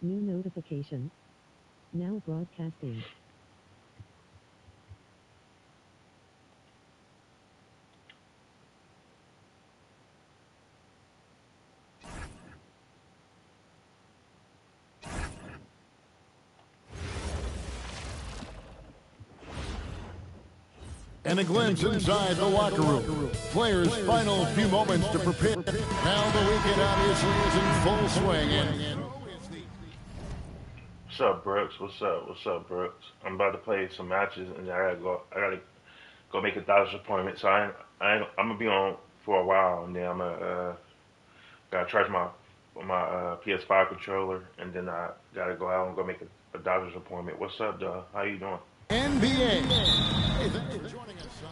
New notification. Now broadcasting. And a glimpse inside the locker room. Players' final few moments to prepare. Now the weekend obviously is in full swing. And what's up, Brooks? What's up? What's up, Brooks? I'm about to play some matches, and I gotta go make a doctor's appointment. So I'm gonna be on for a while, and then I'm gotta charge my PS5 controller, and then I gotta go out and go make a doctor's appointment. What's up, Doug? How you doing? NBA. Hey, thanks for joining us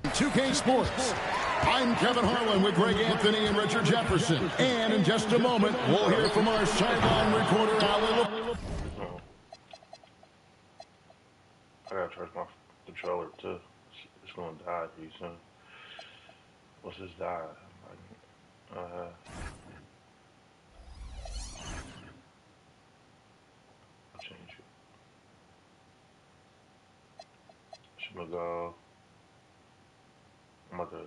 on 2K Sports. I'm Kevin Harlan with Greg Anthony and Richard Jefferson. And in just a moment, we'll hear from our sideline recorder, Allie. I gotta charge my controller too. It's gonna die pretty soon. What's this die? I'll change it. Should go? I'm about to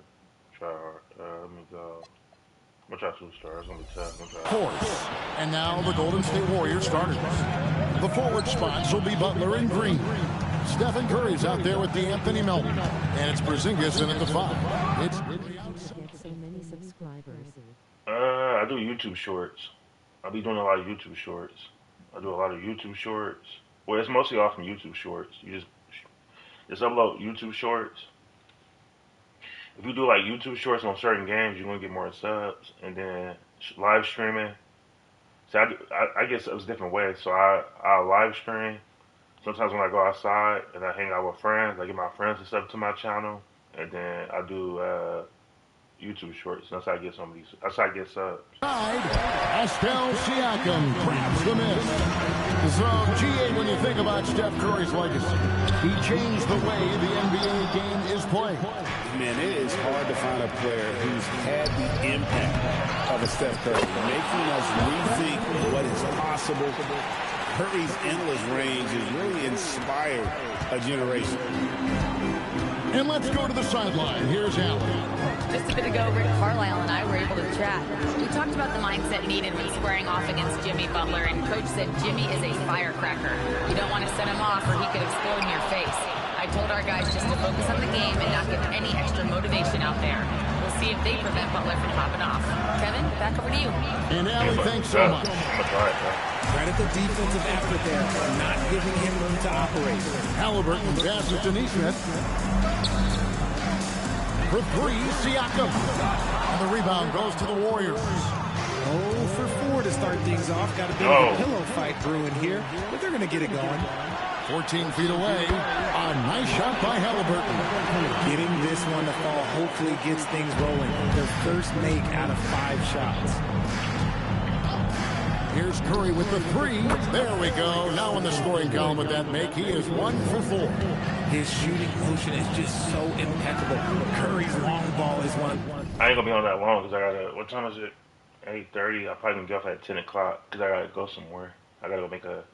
try hard. Let me go. I'm gonna try 2 stars. It's gonna be tough. Course. And now the Golden State Warriors starters. The forward spots will be Butler and Green. Stephen Curry's out there with D'Anthony Melton. And it's Porzingis in at the 5. It's so many subscribers. I do YouTube shorts. I'll be doing a lot of YouTube shorts. I do a lot of YouTube shorts. Well, it's mostly all from YouTube shorts. You just upload YouTube shorts. If you do like YouTube shorts on certain games, you're gonna get more subs. And then live streaming. So I get subs different ways. So I live stream. Sometimes when I go outside and I hang out with friends, I get my friends to sub to my channel, and then I do YouTube shorts. That's how I get some of these. That's how I get subs. Pascal Siakam grabs the miss. So, GA, when you think about Steph Curry's legacy, he changed the way the NBA game is played. Man, it is hard to find a player who's had the impact of a Steph Curry, making us rethink what is possible. Curry's endless range has really inspired a generation. And let's go to the sideline. Here's Allen. Just a bit ago, Rick Carlisle and I were able to chat. We talked about the mindset needed when squaring off against Jimmy Butler, and Coach said Jimmy is a firecracker. You don't want to set him off or he could explode in your face. I told our guys just to focus on the game and not give any extra motivation out there. We'll see if they prevent Butler from popping off. Kevin, back over to you. And Allie, thanks so much. Credit the defensive effort there, not giving him room to operate. Halliburton passes to Nesmith. For 3, Siakam. And the rebound goes to the Warriors. 0 for 4 to start things off. Got a bit of a pillow fight brewing here, but they're going to get it going. 14 feet away. A nice shot by Halliburton. Getting this one to fall hopefully gets things rolling. Their first make out of 5 shots. Here's Curry with the 3. There we go. Now in the scoring column with that make, he is 1 for 4. His shooting motion is just so impeccable. Curry's long ball is one. I ain't gonna be on that long because I gotta. What time is it? 8:30. I'll probably gonna get off at 10 o'clock because I gotta go somewhere. I gotta go make a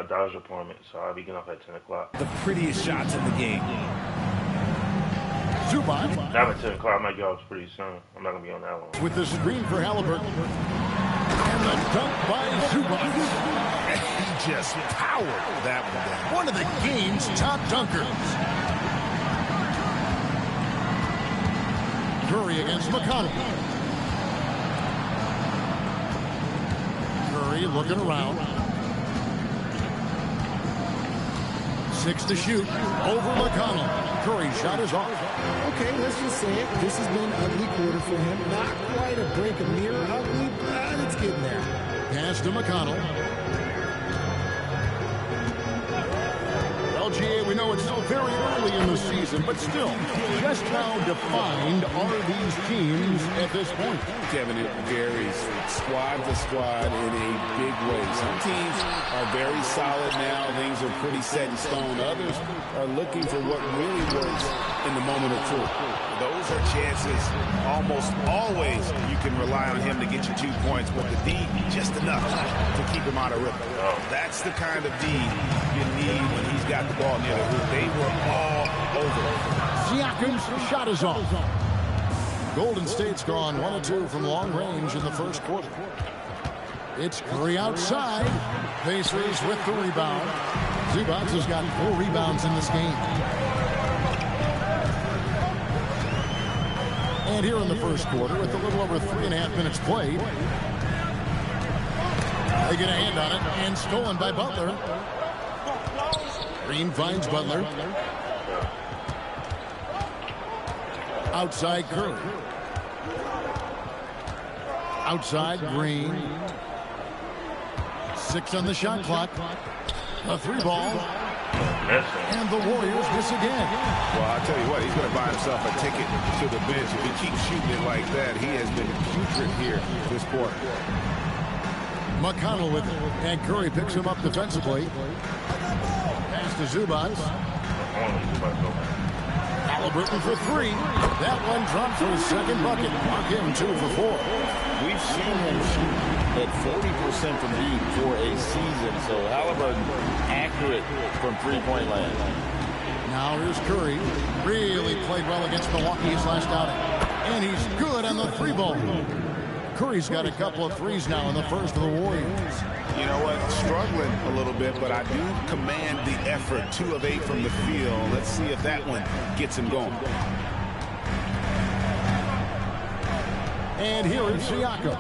doctor's appointment, so I'll be getting off at 10 o'clock. The prettiest shots in the game. Zubac. Now at 10 o'clock, I might get off pretty soon. I'm not gonna be on that long. With the screen for Halliburton. And the dunk by Zubac. He just powered that one down. One of the game's top dunkers. Curry against McConnell. Curry looking around. 6 to shoot. Over McConnell. Curry's shot is off. Okay, let's just say it. This has been an ugly quarter for him. Not quite a break of mirror ugly, but it's getting there. Pass to McConnell. LGA, we know it's still very early in the season, but still, just how defined are these teams at this point? Kevin, it varies squad to squad in a big way. Some teams are very solid now. Things are pretty set in stone. Others are looking for what really works in the moment of truth. those are chances almost always you can rely on him to get you 2 points, but the D, just enough to keep him out of rhythm. That's the kind of D you need when he's got the ball near the hoop. They were all over. Siakam's shot is off. Golden State's gone 1 of 2 from long range in the first quarter. It's Curry outside. Pacers with the rebound. Zubac has got 4 rebounds in this game. And here in the first quarter, with a little over 3.5 minutes played, they get a hand on it, and stolen by Butler. Green finds Butler. Outside Curry. Outside Green. 6 on the shot clock. A 3 ball. And the Warriors miss again. Well, I'll tell you what, he's going to buy himself a ticket to the bench. If he keeps shooting it like that, he has been putrid here this quarter. McConnell with it. And Curry picks him up defensively. Pass to Zubac. Halliburton for 3. That one dropped for his second bucket. Mark him 2 for 4. We've seen him shoot at 40% from deep for a season. So Halliburton accurate from three-point land. Now here's Curry. Really played well against Milwaukee his last outing. And he's good on the 3 ball. Curry's got a couple of threes now in the first of the Warriors. You know what? Struggling a little bit, but I do command the effort. 2 of 8 from the field. Let's see if that one gets him going. And here is Siakam.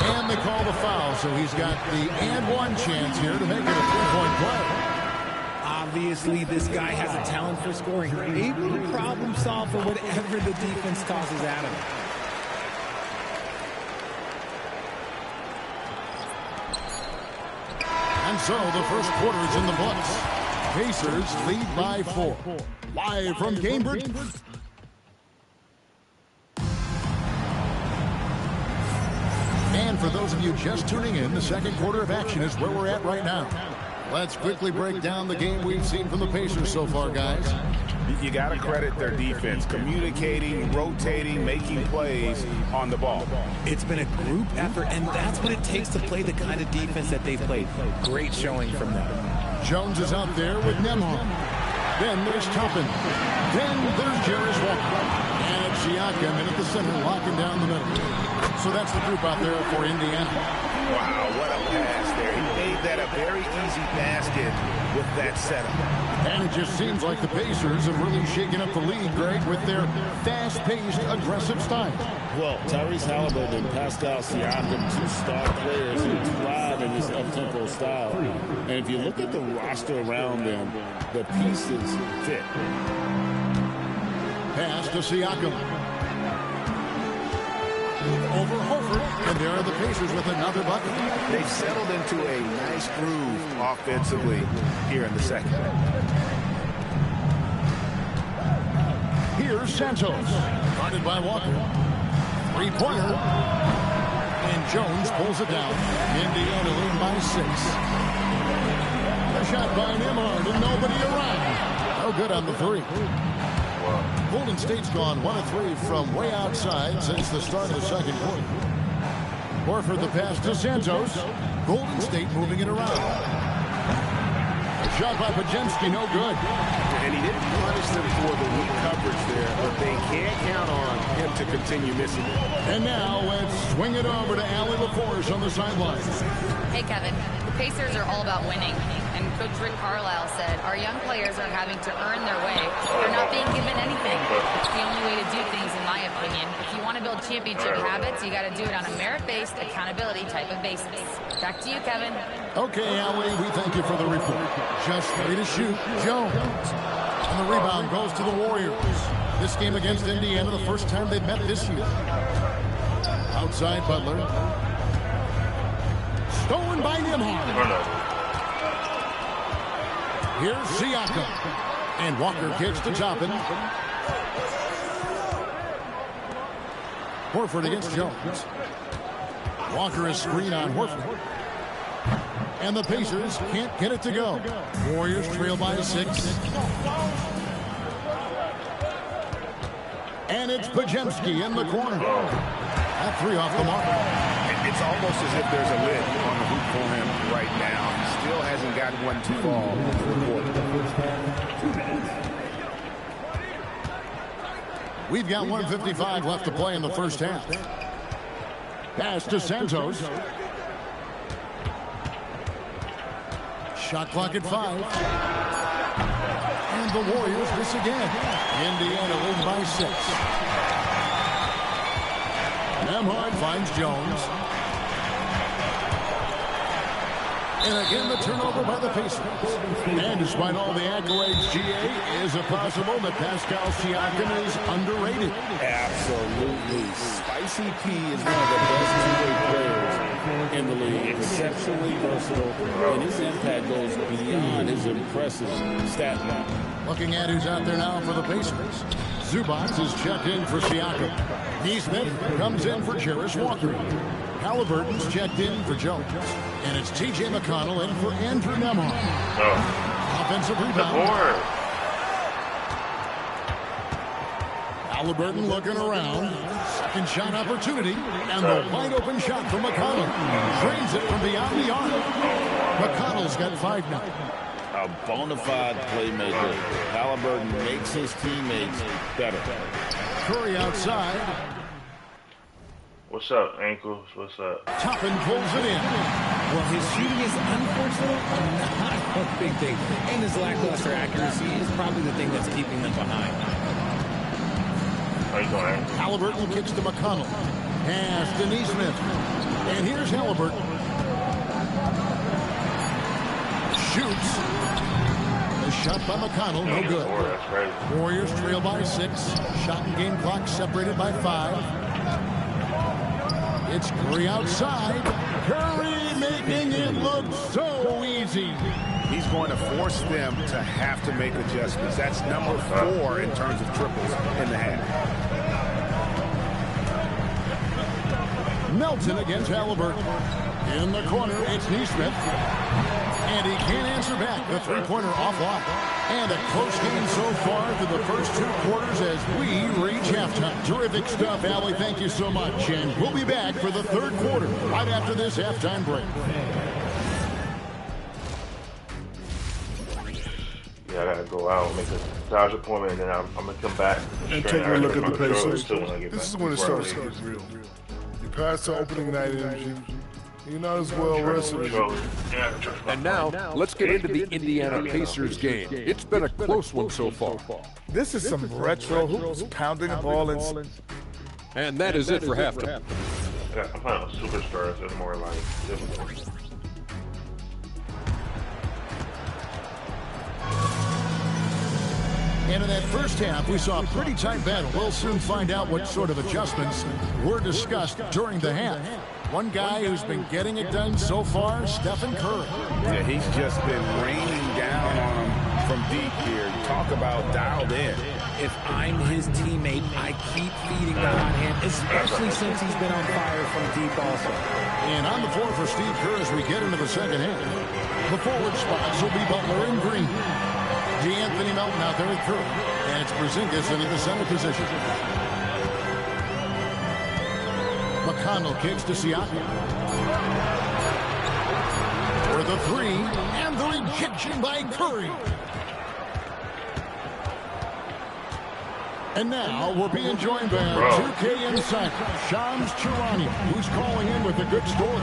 And they call the foul, so he's got the and 1 chance here to make it a 3-point play. Obviously, this guy has a talent for scoring. Able to problem solve for whatever the defense tosses at him. And so the first quarter is in the books. Pacers lead by 4. Live from Cambridge. And for those of you just tuning in, the second quarter of action is where we're at right now. Let's quickly break down the game we've seen from the Pacers so far, guys. You got to credit their defense, communicating, rotating, making plays on the ball. It's been a group effort, and that's what it takes to play the kind of defense that they've played. Great showing from them. Jones is out there with Nembhard. Then there's Toppin. Then there's Jarace Walker. And it's Siakam in at the center, locking down the middle. So that's the group out there for Indiana. Wow, what a pass there. He made that a very easy basket with that setup. And it just seems like the Pacers have really shaken up the league, Greg, with their fast-paced, aggressive style. Well, Tyrese Halliburton and Pascal Siakam, 2 star players who thrive in this up-tempo style. And if you look at the roster around them, the pieces fit. Pass to Siakam. Over Horford, and there are the Pacers with another bucket. They've settled into a nice groove offensively here in the second. Here's Santos, guarded by Walker. 3-pointer, and Jones pulls it down. Indiana lead by 6. A shot by Nembhard, and nobody around. No good on the 3. Golden State's gone 1 of 3 from way outside since the start of the second quarter. Horford the pass to Santos. Golden State moving it around. A shot by Podziemski, no good. And he didn't punish them for the weak coverage there, but they can't count on him to continue missing it. And now let's swing it over to Allie LaForce on the sidelines. Hey, Kevin. The Pacers are all about winning. And Coach Rick Carlisle said, our young players are having to earn their way. They're not being given anything. It's the only way to do things, in my opinion. If you want to build championship habits, you got to do it on a merit-based, accountability type of basis. Back to you, Kevin. Okay, Allie, we thank you for the report. Just ready to shoot. Jones. And the rebound goes to the Warriors. This game against Indiana, the first time they've met this year. Outside Butler. Stolen by Nembhard. Here's Siakam. And Walker kicks to Toppin. Horford against Jones. Walker is screen on Horford. And the Pacers can't get it to go. Warriors trail by 6. And it's Podziemski in the corner. That three off the mark. It's almost as if there's a lid on the hoop for him right now. He still hasn't gotten one to fall for the quarter. We've got 1:55 left to play in the first half. Pass to Santos. Shot clock at 5. And the Warriors miss again. Indiana leads by 6. Nembhard finds Jones. And again, the turnover by the Pacers. And despite all the accolades, GA, is it possible that Pascal Siakam is underrated? Absolutely. Spicy P is one of the best two-way players in the league. Exceptionally versatile, and his impact goes beyond his impressive stat line. Looking at who's out there now for the Pacers. Zubac is checked in for Siakam. Neesmith comes in for Jarris Walker. Halliburton's checked in for Jones. And it's T.J. McConnell in for Andrew Nembhard. Offensive rebound. Halliburton looking around. Second shot opportunity. And the wide open shot from McConnell. Drains it from beyond the arc. McConnell's got 5 now. A bona fide playmaker. Halliburton makes his teammates better. Curry outside. What's up, ankles? What's up? Toppin pulls it in. Well, his shooting is unfortunately not a big thing. And his lackluster accuracy is probably the thing that's keeping them behind. How you doing? Halliburton kicks to McConnell. Pass to Neesmith. And here's Halliburton. Shoots. The shot by McConnell, no good. Warriors trail by 6. Shot and game clock separated by 5. It's Curry outside. Curry making it look so easy. He's going to force them to have to make adjustments. That's number 4 in terms of triples in the half. Melton against Halliburton. In the corner, it's Neesmith. And he can't answer back. The three-pointer offline. And a close game so far through the first 2 quarters as we reach halftime. Terrific stuff, Allie. Thank you so much. And we'll be back for the 3rd quarter right after this halftime break. Yeah, I gotta go out, make a doctor's appointment, and then I'm gonna come back and take a look at the Pacers. This This is when it starts to get real. You pass the opening night energy. You're not as well rested. And now, let's get into the Indiana Pacers game. It's been a close one so far. This is some retro hoops, pounding the ball in. And that is it for halftime. I'm playing with superstars. It's more like difficult. And in that first half, we saw a pretty tight battle. We'll soon find out what sort of adjustments were discussed during the half. One guy who's been getting it done so far, Stephen Curry. Yeah, he's just been raining down on him from deep here. Talk about dialed in. If I'm his teammate, I keep feeding the hot hand, especially since he's been on fire from deep also. And on the floor for Steve Kerr as we get into the second half. The forward spots will be Butler and Green. D'Anthony Melton out there with Curry. And it's Porzingis into the center position. McConnell kicks to Siakam. For the 3, and the rejection by Curry. And now we're being joined by our 2K insider, Shams Charania, who's calling in with a good story.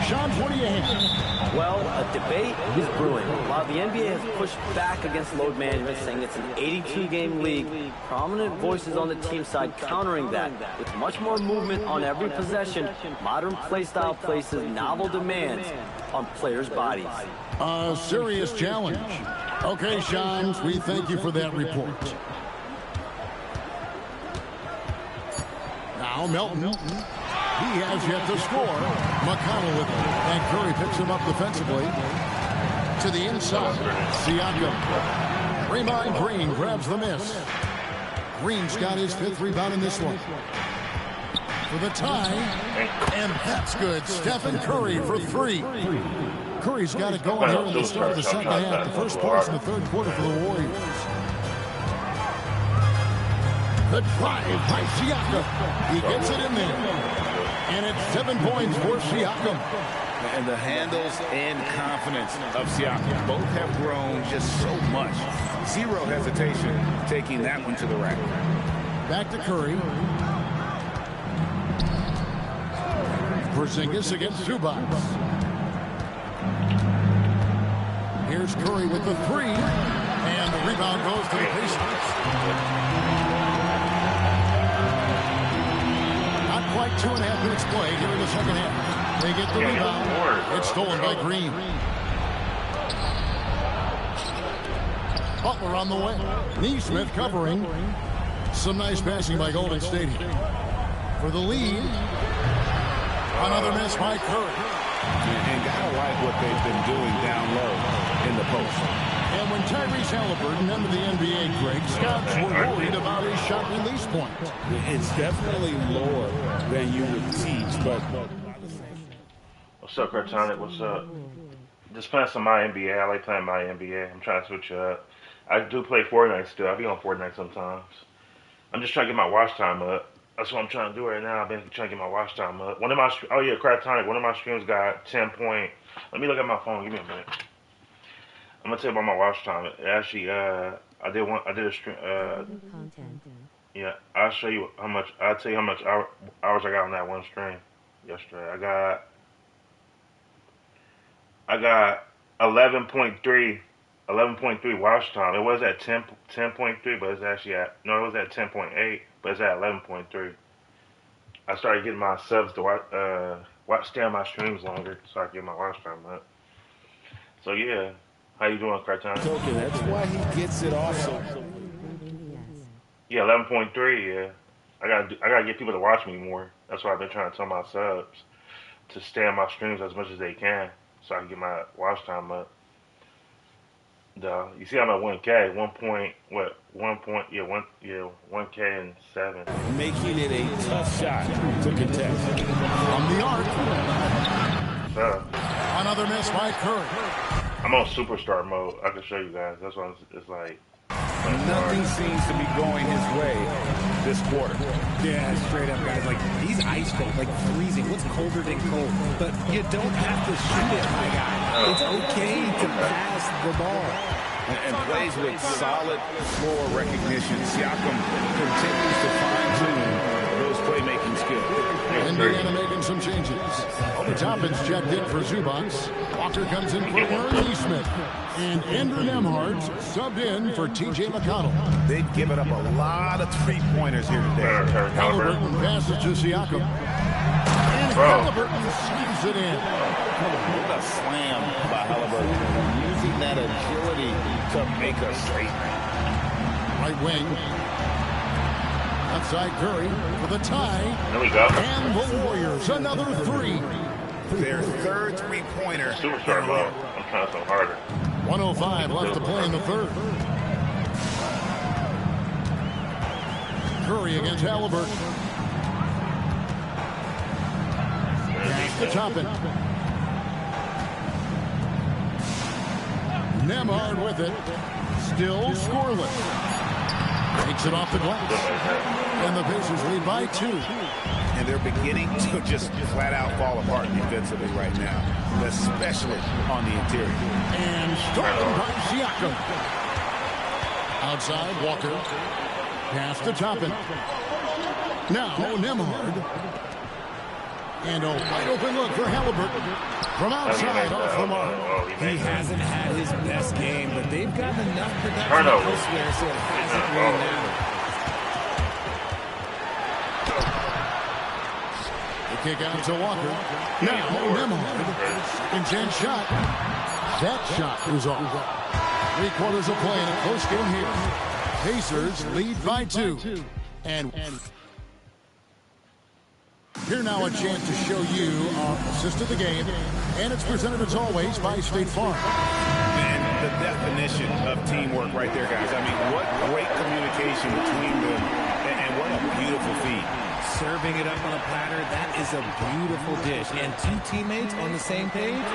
Shams, what do you have? Well, a debate is brewing. While the NBA has pushed back against load management, saying it's an 82-game league, prominent voices on the team side countering that. With much more movement on every possession, modern play style places novel demands on players' bodies. A serious challenge. Okay, Shams, we thank you for that report. Now Melton. He has yet to score. McConnell with it. And Curry picks him up defensively. To the inside. Siakam. Draymond Green grabs the miss. Green's got his 5th rebound in this one. For the tie. And that's good. Stephen Curry for 3. Curry's got it going here at the start of the second half. The first points in the 3rd quarter for the Warriors. The drive by Siakam. He gets it in there. And it's 7 points for Siakam. And the handles and confidence of Siakam both have grown just so much. Zero hesitation taking that one to the rack. Back to Curry. Porzingis against Zubac. Here's Curry with the three. And the rebound goes to the Pacers. Not quite 2.5 minutes play here in the second half. They get the rebound. It's stolen by Green. Butler on the way. Neesmith covering. Some nice passing by Golden State here. For the lead. Another miss by Curry. And gotta like what they've been doing down low in the post. And when Tyrese Halliburton entered the NBA, Greg, scouts were worried about his shot release point. It's definitely lower than you would teach, but... What's up, Cartonic? What's up? Just playing some My NBA. I like playing My NBA. I'm trying to switch up. I do play Fortnite still. I be on Fortnite sometimes. I'm just trying to get my watch time up. That's what I'm trying to do right now. I've been trying to get my watch time up. One of my Cryptonic. One of my streams got 10 point. Let me look at my phone. Give me a minute. I'm gonna tell you about my watch time. Actually, I did a stream. Yeah, I'll show you how much. I'll tell you how much hours I got on that one stream yesterday. I got 11.3 watch time. It was at 10.3, but it's actually at it was at 10.8, but it's at 11.3. I started getting my subs to stay on my streams longer, so I can get my watch time up. So yeah, how you doing, Carton? Okay, that's why he gets it off so. Yeah, 11.3. Yeah, I gotta get people to watch me more. That's why I've been trying to tell my subs to stay on my streams as much as they can, so I can get my watch time up. You see, I'm at 1K, 1K and 7. Making it a tough shot to contest. From the arc. So, another miss by Curry. I'm on superstar mode. I can show you guys. That's why it's like. Nothing seems to be going his way this quarter. Yeah, straight up, guys. Like, he's ice cold, like freezing. What's colder than cold? But you don't have to shoot it, my guy. It's okay to pass the ball. And plays with solid floor recognition. Siakam continues to fine-tune those playmaking skills. Indiana making some changes. Toppin's checked in for Zubac. Walker comes in for Aaron Smith. And Andrew Nembhard subbed in for T.J. McConnell. They've given up a lot of three-pointers here today. Halliburton passes to Siakam. And Halliburton sneaks it in. What a slam by Halliburton. Using that agility to make a statement. Right wing. Outside Curry for the tie. There we go. And the Warriors, another three. Their third three-pointer. Superstar mode. I'm trying so harder. 1:05 left to play in the third. Curry against Halliburton. Pass to Toppin. Nembhard with it. Still scoreless. Takes it off the glass. And the Pacers lead by 2. And they're beginning to just flat out fall apart defensively right now, especially on the interior. And stolen by Siakam. Outside, Walker. Pass to Toppin. Now, Nembhard. And a wide open look for Halliburton. From outside, off the mark. He hasn't had his best game, but they've gotten enough production elsewhere, so it hasn't really mattered. The kick out to Walker. Now, Nembhard. Second chance shot. That shot is off. 3 quarters of play in a close game here. Pacers lead by 2. And here now a chance to show you our assist of the game. And it's presented as always by State Farm. And the definition of teamwork right there, guys. I mean, what great communication between them. And what a beautiful feed. Serving it up on a platter, that is a beautiful dish. And 2 teammates on the same page.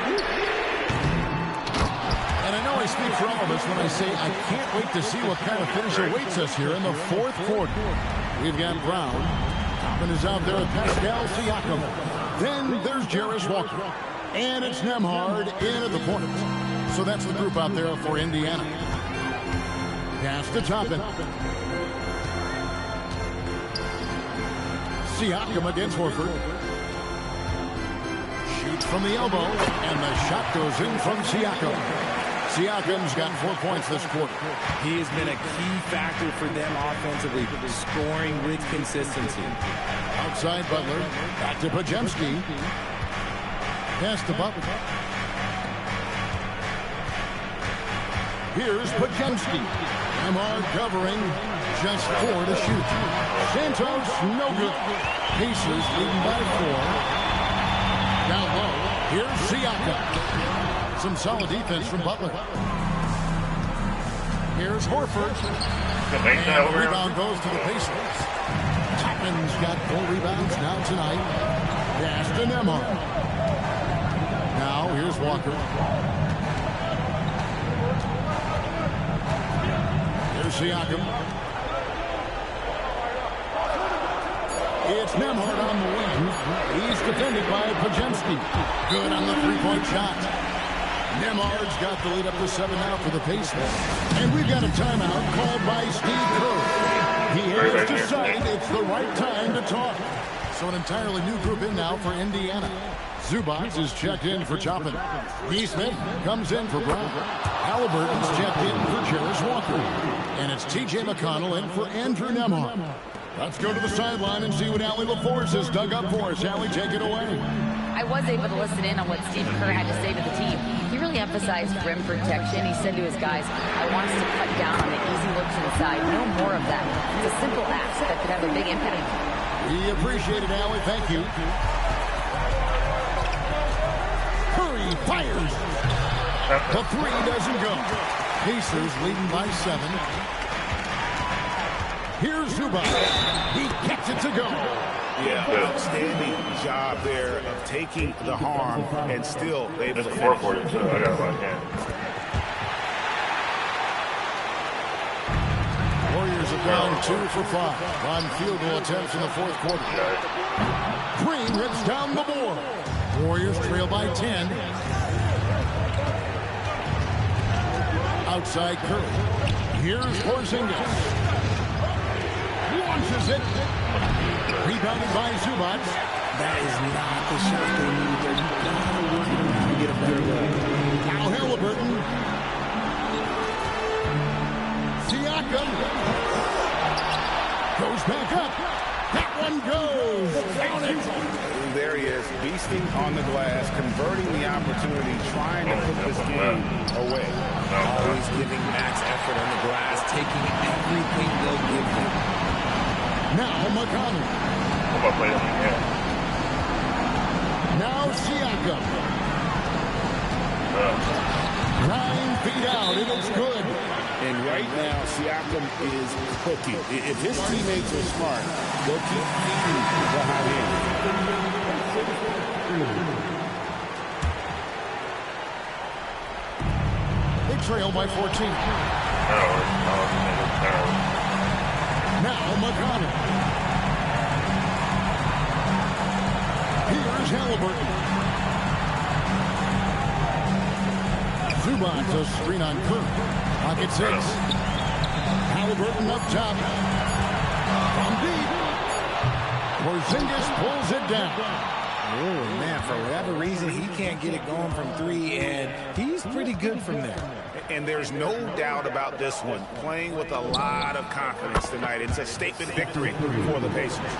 And I know I speak for all of us when I say I can't wait to see what kind of finish awaits us here in the fourth quarter. We've got Brown. Toppin is out there with Pascal Siakam. Then there's Jarris Walker. And it's Nembhard in at the point. So that's the group out there for Indiana. Pass to Toppin. Siakam against Horford. Shoots from the elbow, and the shot goes in from Siakam. Siakam's got 4 points this quarter. He has been a key factor for them offensively, scoring with consistency. Outside Butler, back to Podziemski. Pass to Butler. Here's Podziemski. Nembhard covering, just 4 to shoot. Santos, no good. Pacers leading by 4. Down low, here's Siakam. Some solid defense from Butler. Here's Horford. And the rebound goes to the Pacers. Toppin's got 4 rebounds now tonight. Pass to Nembhard. Now here's Walker. Here's Siakam. It's Nembhard on the wing. He's defended by Podziemski. Good on the 3-point shot. Nembhard's got the lead up to 7 now for the Pacers. And we've got a timeout called by Steve Kerr. He has decided it's the right time to talk. So an entirely new group in now for Indiana. Zubac is checked in for Toppin. Neesmith comes in for Brown. Halliburton's checked in for Jarris Walker. And it's T.J. McConnell in for Andrew Nembhard. Let's go to the sideline and see what Allie LaForce has dug up for us. Allie, take it away. I was able to listen in on what Steve Kerr had to say to the team. He really emphasized rim protection. He said to his guys, I want us to cut down on the easy looks inside. No more of that. It's a simple ask that could have a big impact. We appreciate it, Allie. Thank you. Curry fires. The 3 doesn't go. Pacers leading by 7. Here's Zubac. He gets it to go. Yeah, outstanding job there of taking the harm and still able to finish. For you, so I got my hand. Warriors have gone 2 for 5 on field goal attempts in the 4th quarter. Green rips down the board. Warriors trail by 10. Outside Curry. Here's Porzingis. Launches it. Rebounded by Zubac. That is not the shot they need there. You've got to work it around to get a better look. Now Halliburton. Siakam. Goes back up. That one goes. Count it. There he is, beasting on the glass, converting the opportunity, trying to put this game away. Always giving max effort on the glass, taking everything they'll give him. Now McConnell. Now Siakam. 9 feet out, and it's good. And right now, Siakam is cooking. If his teammates are smart, they'll keep feeding behind him. They trail by 14. Now McConnell. Here's Halliburton. Zubac, a screen on Kerr. Pocket 6. Halliburton up top. From deep. Porzingis pulls it down. Oh, man, for whatever reason, he can't get it going from 3, and he's pretty good from there. And there's no doubt about this one. Playing with a lot of confidence tonight. It's a statement victory for the Pacers.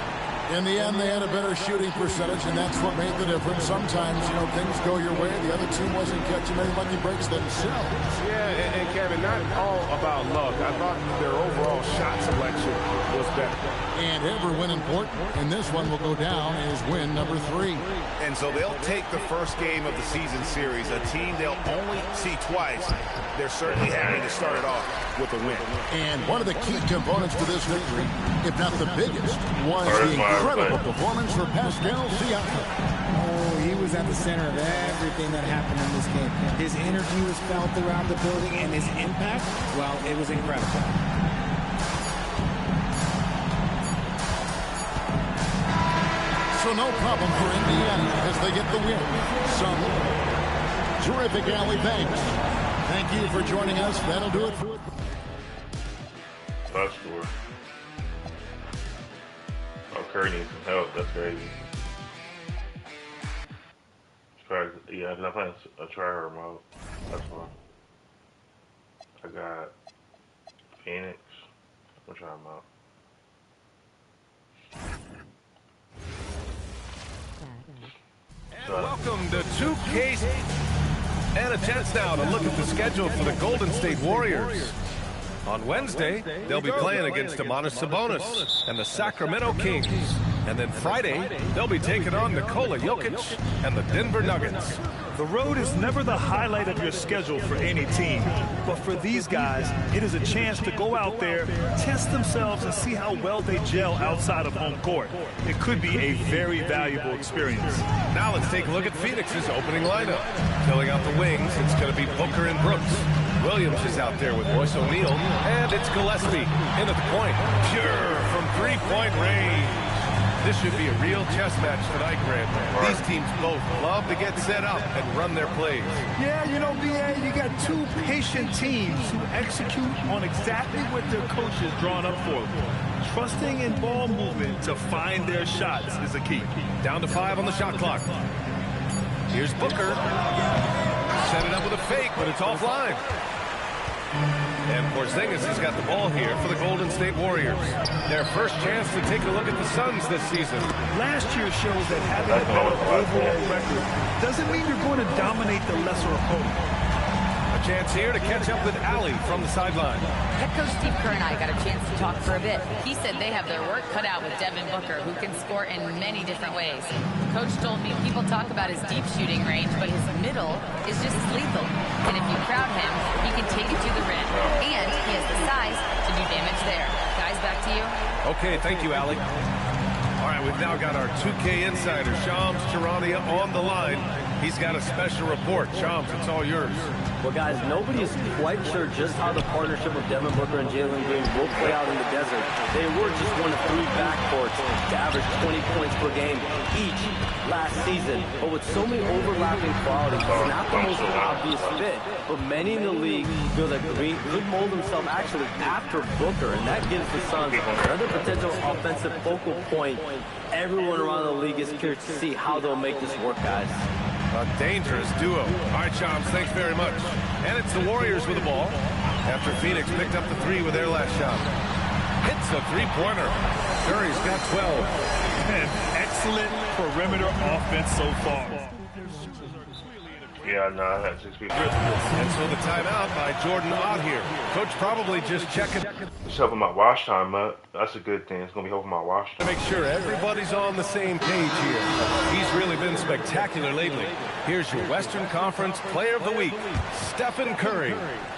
In the end, they had a better shooting percentage, and that's what made the difference. Sometimes, things go your way. The other team wasn't catching many lucky breaks themselves. Yeah, and Kevin, not all about luck. I thought their overall shot selection was better. And every win important, and this one will go down as win number 3. And so they'll take the first game of the season series, a team they'll only see twice. They're certainly happy to start it off with a win. And one of the key components to this victory, if not the biggest, was the incredible performance for Pascal Siakam. Oh, he was at the center of everything that happened in this game. His energy was felt around the building, and his impact, well, it was incredible. So no problem for Indiana as they get the win. Some terrific, Allie. Thanks. Thank you for joining us. That'll do it for it. Last score. Oh, Curry needs some help. That's crazy. Yeah, because I'm playing a try-hard mode. That's fine. I got Phoenix. I'm trying them out. And welcome to 2K. And a chance now to look at the schedule for the Golden State Warriors. On Wednesday, they'll be playing against Domantas Sabonis and the Sacramento Kings. And then Friday, they'll be taking on Nikola Jokic and the Denver Nuggets. The road is never the highlight of your schedule for any team. But for these guys, it is a chance to go out there, test themselves, and see how well they gel outside of home court. It could be a very valuable experience. Now let's take a look at Phoenix's opening lineup. Filling out the wings, it's going to be Booker and Brooks. Williams is out there with Royce O'Neal, and it's Gillespie in at the point. Pure from three-point range. This should be a real chess match tonight, Grant. These teams both love to get set up and run their plays. Yeah, you know, B.A., you got two patient teams who execute on exactly what their coach has drawn up for them. Trusting in ball movement to find their shots is a key. Down to 5 on the shot clock. Here's Booker. Set it up with a fake, but it's offline. And Porzingis has got the ball here for the Golden State Warriors. Their first chance to take a look at the Suns this season. Last year shows that having a better overall record doesn't mean you're going to dominate the lesser opponent. A chance here to catch up with Allie from the sideline. Head coach Steve Kerr and I got a chance to talk for a bit. He said they have their work cut out with Devin Booker, who can score in many different ways. Coach told me people talk about his deep shooting range, but his middle is just as lethal. And if you crowd him, he can take it to the rim. And he has the size to do damage there. Guys, back to you. Okay, thank you, Allie. All right, we've now got our 2K insider, Shams Charania, on the line. He's got a special report. Shams, it's all yours. Well, guys, nobody is quite sure just how the partnership of Devin Booker and Jalen Green will play out in the desert. They were just one of 3 backcourts to average 20 points per game each last season. But with so many overlapping qualities, it's not the most obvious fit. But many in the league feel that Green could mold himself actually after Booker, and that gives the Suns another potential offensive focal point. Everyone around the league is curious to see how they'll make this work, guys. A dangerous duo. All right, Shams, thanks very much. And it's the Warriors with the ball after Phoenix picked up the 3 with their last shot. Hits a three-pointer. Curry's got 12. And excellent perimeter offense so far. Yeah, no, I had 6 people. And so the timeout by Jordan Ott here. Coach probably just checking. It's helping my wash time up. That's a good thing. It's going to be helping my wash To time. make sure everybody's on the same page here. He's really been spectacular lately. Here's your Western Conference Player of the Week, Stephen Curry.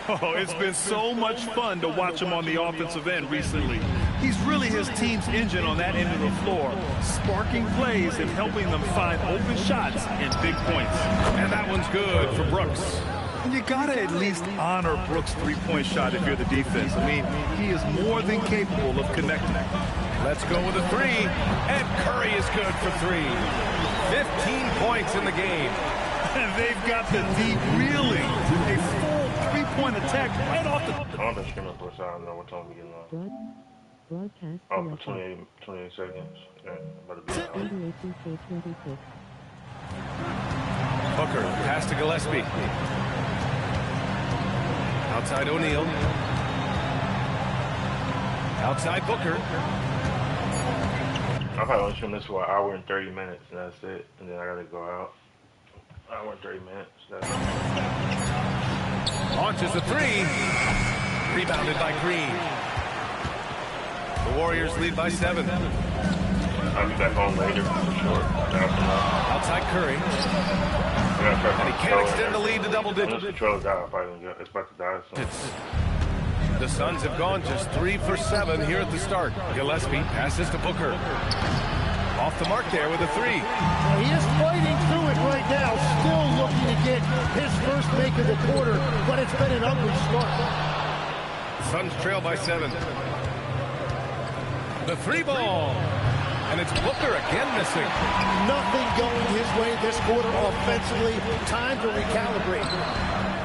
Oh, it's been so much fun to watch him on the offensive end recently. He's really his team's engine on that end of the floor, sparking plays and helping them find open shots and big points. And that one's good for Brooks. And you gotta at least honor Brooks' three-point shot if you're the defense. I mean, he is more than capable of connecting. Let's go with a 3. And Curry is good for 3. 15 points in the game. And they've got the D reeling. A full three-point attack right off the... I don't think streaming for a I don't know what time we getting on. Broadcast Oh, for 28 seconds. Yeah, about to be out. 26. Booker, pass to Gillespie. Outside O'Neal. Outside Booker. I'll probably only stream this for an hour and 30 minutes, and that's it. And then I gotta go out. Hour and 30 minutes. That's Launches a 3. Rebounded by Green. The Warriors lead by 7. I'll be back on later for sure. Outside Curry. And he can't extend the lead to double digits. It's about to die soon. The Suns have gone just 3 for 7 here at the start. Gillespie passes to Booker. Off the mark there with a 3. Well, he is fighting through it right now, still looking to get his first make of the quarter, but it's been an ugly start. Suns trail by 7. The 3 ball. And it's Booker again missing. Nothing going his way this quarter offensively. Time to recalibrate.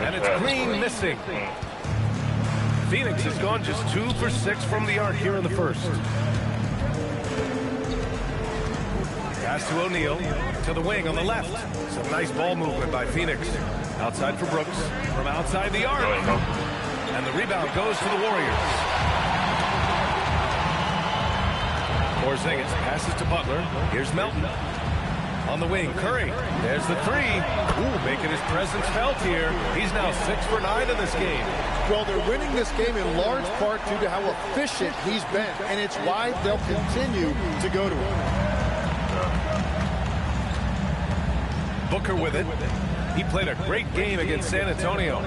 And it's Green missing. Phoenix has gone just 2 for 6 from the arc here in the first. Pass to O'Neal, to the wing on the left. Some nice ball movement by Phoenix. Outside for Brooks, from outside the arc. And the rebound goes to the Warriors. Porzingis passes to Butler. Here's Melton. On the wing, Curry. There's the three. Ooh, making his presence felt here. He's now 6 for 9 in this game. Well, they're winning this game in large part due to how efficient he's been, and it's why they'll continue to go to him. Booker with it. He played a great game against San Antonio.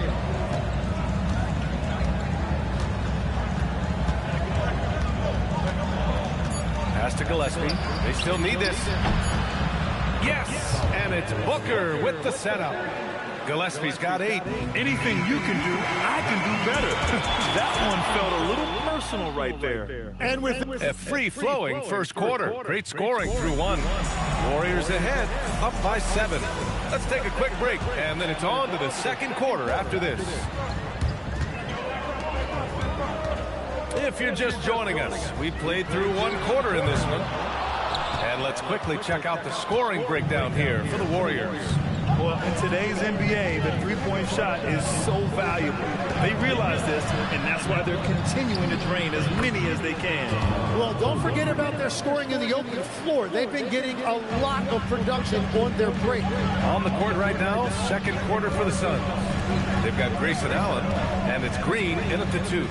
Pass to Gillespie. They still need this. Yes! And it's Booker with the setup. Gillespie's got 8. Anything you can do, I can do better. That one felt a little personal right there. And with a free-flowing first quarter. Great scoring through 1. Warriors ahead, up by 7. Let's take a quick break, and then it's on to the second quarter after this. If you're just joining us, we played through 1 quarter in this one. And let's quickly check out the scoring breakdown here for the Warriors. Well, in today's NBA, the three-point shot is so valuable. They realize this, and that's why they're continuing to drain as many as they can. Well, don't forget about their scoring in the open floor. They've been getting a lot of production on their break. On the court right now, second quarter for the Suns. They've got Grayson Allen, and it's Green in at the 2.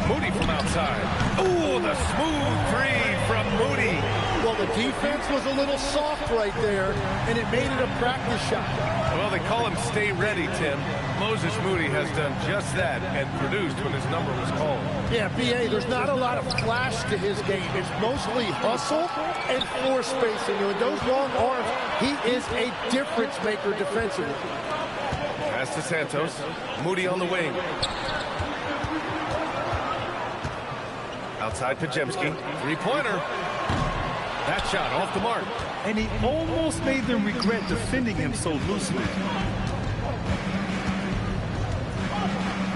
Moody from outside. Ooh, the smooth 3 from Moody. Well, the defense was a little soft right there, and it made it a practice shot. Well, they call him stay ready, Tim. Moses Moody has done just that and produced when his number was called. Yeah, B.A., there's not a lot of flash to his game. It's mostly hustle and floor spacing. And with those long arms, he is a difference maker defensively. Pass to Santos. Moody on the wing. Outside Pajemski. Three-pointer. That shot off the mark. And he almost made them regret defending him so loosely.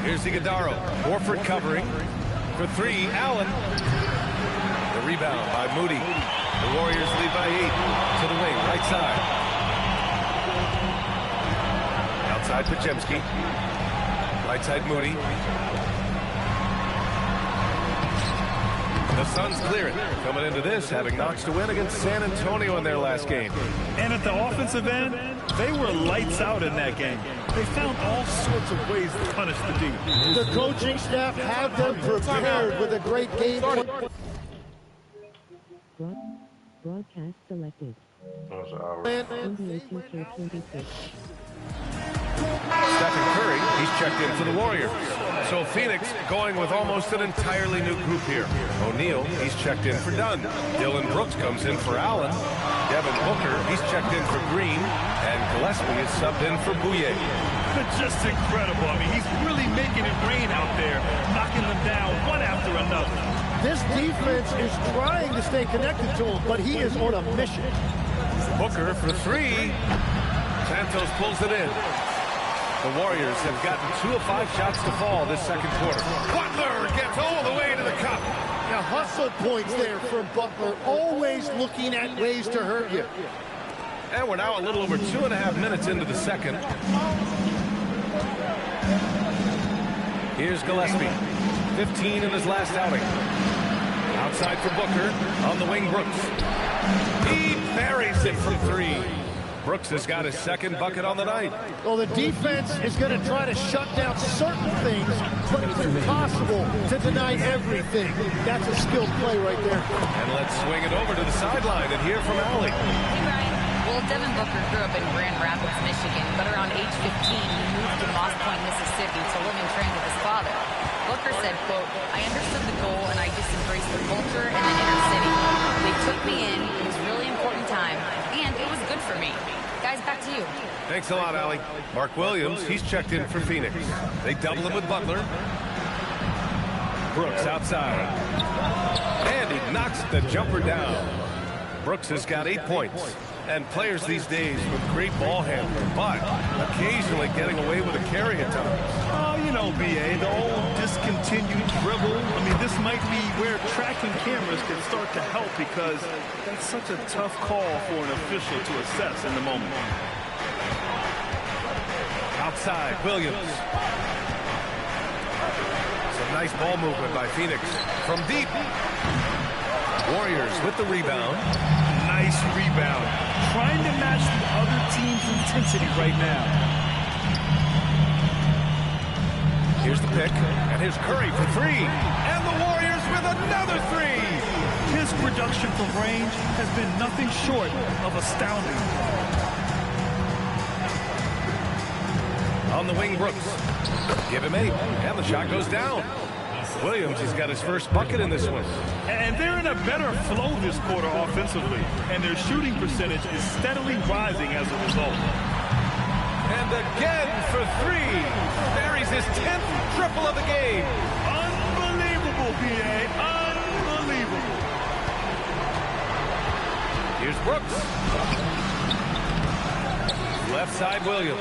Here's Iguodala. Horford covering. For 3, Allen. The rebound by Moody. The Warriors lead by 8. To the wing, right side. Outside Pajemski. Right side Moody. The Suns clear it. Coming into this, having Knox to win against San Antonio in their last game. And at the offensive end, they were lights out in that game. They found all sorts of ways to punish the D. The coaching staff had them prepared with a great game. Broadcast selected. NBA 2K26. Stephen Curry, he's checked in for the Warriors. So Phoenix going with almost an entirely new group here. O'Neal, he's checked in for Dunn. Dylan Brooks comes in for Allen. Devin Booker, he's checked in for Green. And Gillespie is subbed in for Bouye. Just incredible. I mean, he's really making it rain out there, knocking them down one after another. This defense is trying to stay connected to him, but he is on a mission. Booker for 3. Santos pulls it in. The Warriors have gotten 2 of 5 shots to fall this second quarter. Butler gets all the way to the cup. Now, hustle points there from Butler, always looking at ways to hurt you. And we're now a little over 2.5 minutes into the second. Here's Gillespie, 15 in his last outing. Outside for Booker, on the wing Brooks. He buries it from 3. Brooks has got his second bucket on the night. Well, the defense is going to try to shut down certain things, but it's impossible to deny everything. That's a skilled play right there. And let's swing it over to the sideline and hear from Allie. Hey, Ryan. Well, Devin Booker grew up in Grand Rapids, Michigan, but around age 15, he moved to Moss Point, Mississippi to live and train with his father. Booker said, quote, I understood the goal and I just embraced the culture and the inner city. They took me in. It was a really important time, and it was good for me. Guys, back to you. Thanks a lot, Allie. Mark Williams, he's checked in for Phoenix. They double him with Butler. Brooks outside. And he knocks the jumper down. Brooks has got 8 points. And players these days with great ball handling, but occasionally getting away with a carry at times. Oh, you know, BA, the old discontinued dribble. I mean, this might be where tracking cameras can start to help because that's such a tough call for an official to assess in the moment. Outside, Williams. Some nice ball movement by Phoenix. From deep. Warriors with the rebound. Nice rebound. Trying to match the other team's intensity right now. Here's the pick, and here's Curry for 3. And the Warriors with another 3. His production from range has been nothing short of astounding. On the wing, Brooks. Give him 8, and the shot goes down. Williams has got his first bucket in this one. And they're in a better flow this quarter offensively, and their shooting percentage is steadily rising as a result. And again for 3. Buries his 10th triple of the game. Unbelievable, BA. Unbelievable. Here's Brooks. Left side, Williams.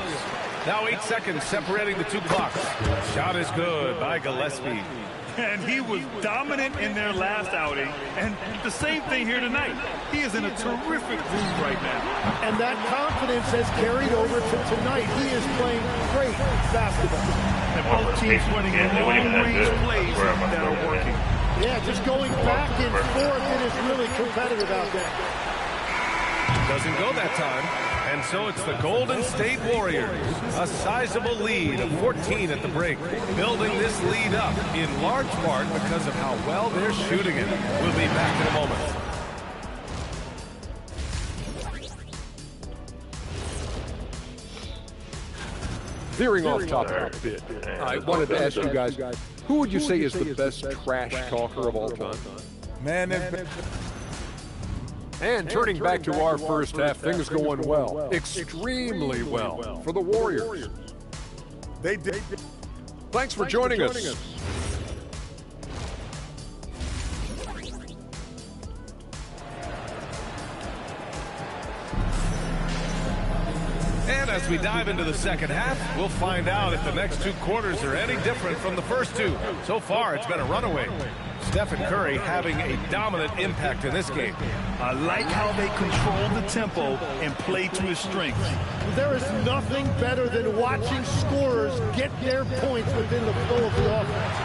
Now 8 seconds separating the 2 clocks. Shot is good by Gillespie. And he was dominant in their last outing. And the same thing here tonight. He is in a terrific groove right now. And that confidence has carried over to tonight. He is playing great basketball. And both teams running long-range plays that are working. Yeah, just going back and forth. It is really competitive out there. Doesn't go that time. And so it's the Golden State Warriors. A sizable lead of 14 at the break. Building this lead up in large part because of how well they're shooting it. We'll be back in a moment. Veering off topic a bit, I wanted to ask you guys, who would you say is the best trash talker of all time? Man, and turning back to our first half, things going well, extremely well for the Warriors. They did. Thanks for joining us. And as we dive into the second half, we'll find out if the next 2 quarters are any different from the first 2. So far, it's been a runaway. Stephen Curry having a dominant impact in this game. I like how they control the tempo and play to his strengths. There is nothing better than watching scorers get their points within the flow of the offense.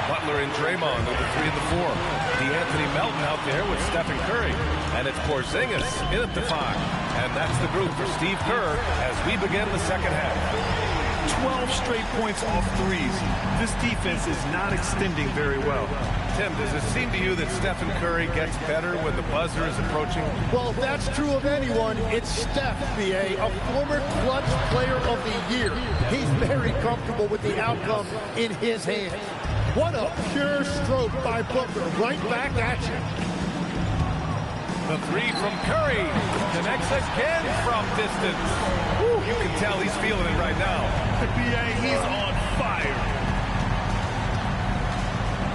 Butler and Draymond with the 3 and the 4. DeAnthony Melton out there with Stephen Curry. And it's Porzingis in at the 5. And that's the group for Steve Kerr as we begin the second half. 12 straight points off threes. This defense is not extending very well. Tim, does it seem to you that Stephen Curry gets better when the buzzer is approaching? Well, if that's true of anyone, it's Steph, B.A., a former clutch player of the year. He's very comfortable with the outcome in his hands. What a pure stroke by Butler. Right back at you. The 3 from Curry connects again from distance. Woo, you can tell he's feeling it right now. BA, he's on fire.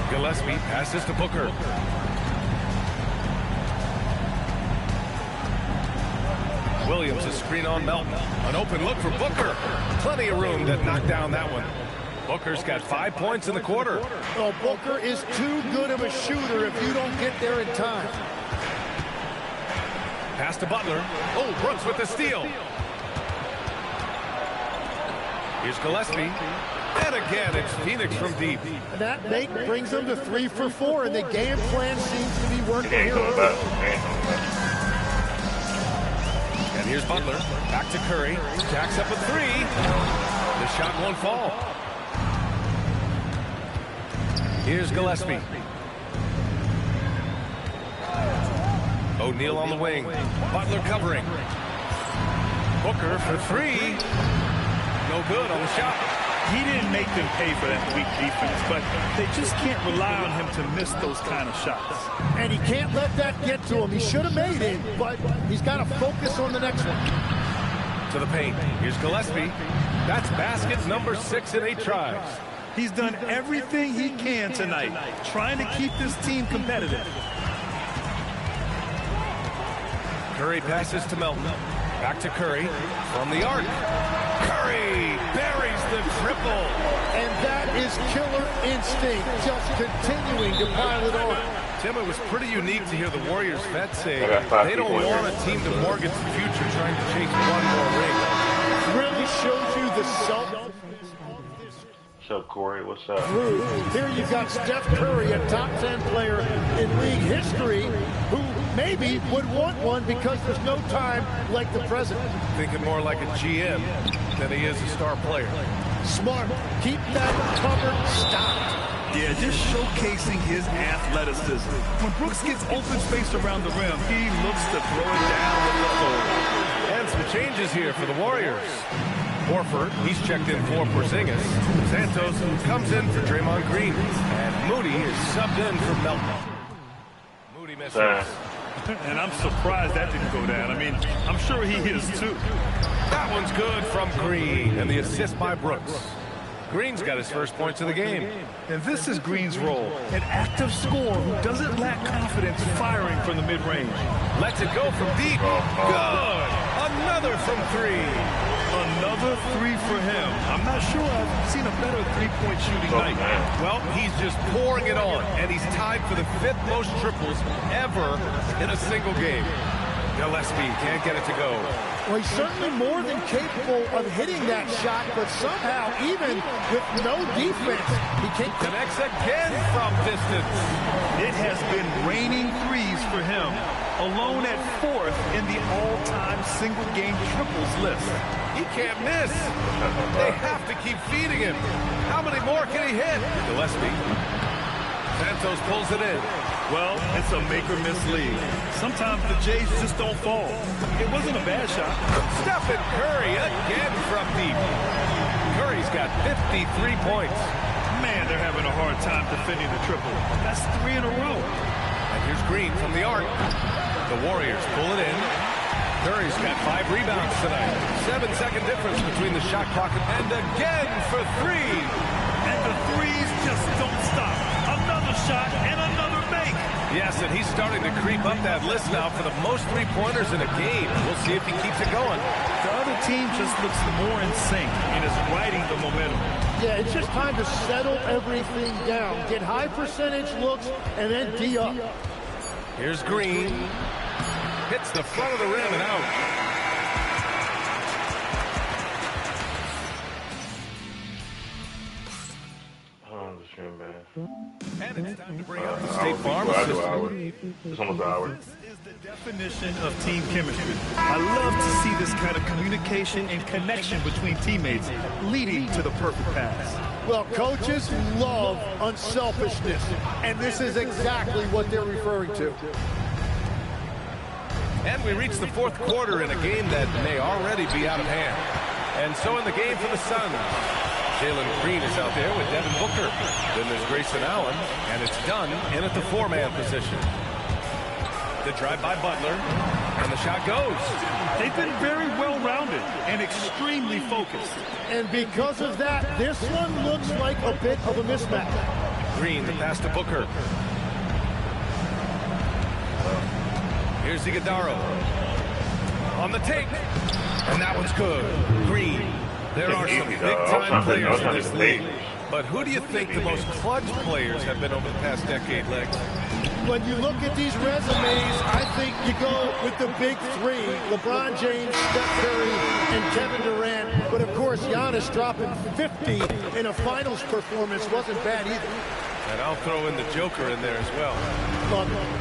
Gillespie passes to Booker. Williams a screen on Melton. An open look for Booker. Plenty of room to knock down that one. Booker's got 5 points in the quarter. Oh, Booker is too good of a shooter if you don't get there in time. Pass to Butler. Oh, Brooks with the steal. Here's Gillespie. And again, it's Phoenix from deep. And that Nate brings them to 3 for 4, and the game plan seems to be working here. And here's Butler. Back to Curry. Jacks up a 3. The shot won't fall. Here's Gillespie. O'Neal on the wing. Butler covering. Booker for 3. No good on the shot. He didn't make them pay for that weak defense, but they just can't rely on him to miss those kind of shots. And he can't let that get to him. He should have made it, but he's got to focus on the next one. To the paint. Here's Gillespie. That's basket number 6 in 8 tries. He's done everything he can tonight, trying to keep this team competitive. Curry passes to Melton. Back to Curry from the arc. Curry buries the triple. And that is killer instinct, just continuing to pile it on. Tim, it was pretty unique to hear the Warriors vets say they don't want a team to mortgage the future trying to chase one more ring. Really shows you the self. What's up, Corey? What's up? Here you've got Steph Curry, a top 10 player in league history, who maybe would want one because there's no time like the present. Thinking more like a GM than he is a star player. Smart. Keep that covered stopped. Yeah, just showcasing his athleticism. When Brooks gets open space around the rim, he looks to throw it down with the floor. And some changes here for the Warriors. Horford, he's checked in for Porzingis. Santos comes in for Draymond Green. And Moody is subbed in for Melton. Moody misses. And I'm surprised that didn't go down. I mean, I'm sure he is too. That one's good from Green. And the assist by Brooks. Green's got his first points of the game. And this is Green's role, an active scorer who doesn't lack confidence firing from the mid-range. Lets it go from deep. Good. Another from three. Another three for him. I'm not sure I've seen a better three-point shooting night. Well, he's just pouring it on, and he's tied for the 5th most triples ever in a single game. Gillespie can't get it to go. Well, he's certainly more than capable of hitting that shot, but somehow, even with no defense, he can't. Connects again from distance. It has been raining threes for him, alone at 4th in the all-time single-game triples list. He can't miss. They have to keep feeding him. How many more can he hit? Gillespie. Santos pulls it in. Well, it's a make-or-miss league. Sometimes the Jays just don't fall. It wasn't a bad shot. Stephen Curry again from deep. Curry's got 53 points. Man, they're having a hard time defending the triple. That's 3 in a row. And here's Green from the arc. The Warriors pull it in. Curry's got 5 rebounds tonight. 7-second difference between the shot clock and again for 3. And the threes just don't stop. Another shot and another make. Yes, and he's starting to creep up that list now for the most three-pointers in a game. We'll see if he keeps it going. The other team just looks more in sync and is riding the momentum. Yeah, it's just time to settle everything down. Get high percentage looks and then D up. Here's Green. Hits the front of the rim and out. And it's time to bring up the State Farm system. It's almost an hour. This is the definition of team chemistry. I love to see this kind of communication and connection between teammates leading to the perfect pass. Well, coaches love unselfishness, and this is exactly what they're referring to. And we reach the 4th quarter in a game that may already be out of hand. And so in the game for the Suns, Jalen Green is out there with Devin Booker. Then there's Grayson Allen, and it's done in at the 4-man position. The drive by Butler, and the shot goes. They've been very well-rounded and extremely focused. And because of that, this one looks like a bit of a mismatch. Green, the pass to Booker. Here's Iguodala on the take, and that one's good. Green. There are some big-time players in this league, but who do you think the most clutch players have been over the past decade, Lex? When you look at these resumes, I think you go with the big 3, LeBron James, Steph Curry, and Kevin Durant. But of course, Giannis dropping 50 in a finals performance wasn't bad either. And I'll throw in the Joker in there as well.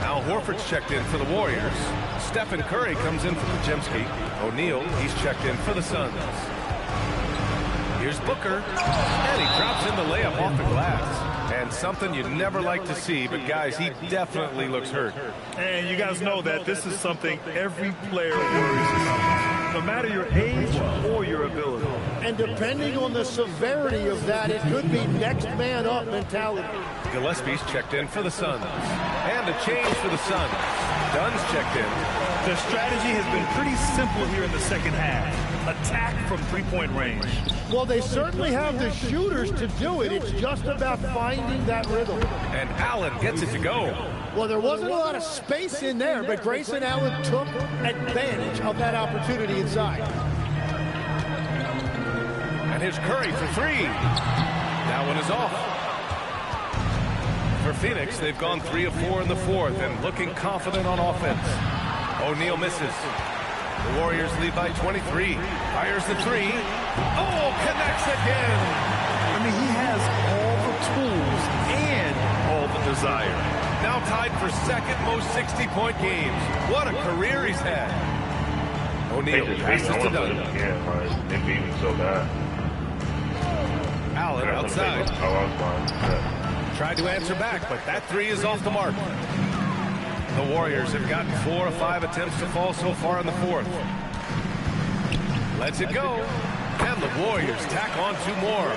Al Horford's checked in for the Warriors. Stephen Curry comes in for Podziemski. O'Neal, he's checked in for the Suns. Here's Booker, and he drops in the layup off the glass. And something you never like to see, but guys, he definitely looks hurt. And you guys know that this is something every player worries about, no matter your age or your ability. And depending on the severity of that, it could be next man up mentality. Gillespie's checked in for the Suns. And a change for the Suns. Dunn's checked in. The strategy has been pretty simple here in the second half. Attack from three-point range. Well, they certainly have the shooters to do it. It's just about finding that rhythm. And Allen gets it to go. Well, there wasn't a lot of space in there, but Grayson Allen took advantage of that opportunity inside. And here's Curry for three. That one is off. For Phoenix, they've gone 3 of 4 in the fourth and looking confident on offense. O'Neal misses. The Warriors lead by 23. Fires the three. Oh, connects again. I mean, he has all the tools and all the desire. Now tied for second most 60-point games. What a career he's had. O'Neal passes to Dunn. They beat me so bad. Allen outside. Tried to answer back, but that three is off the mark. The Warriors have gotten 4 of 5 attempts to fall so far in the fourth. Lets it go. And the Warriors tack on 2 more.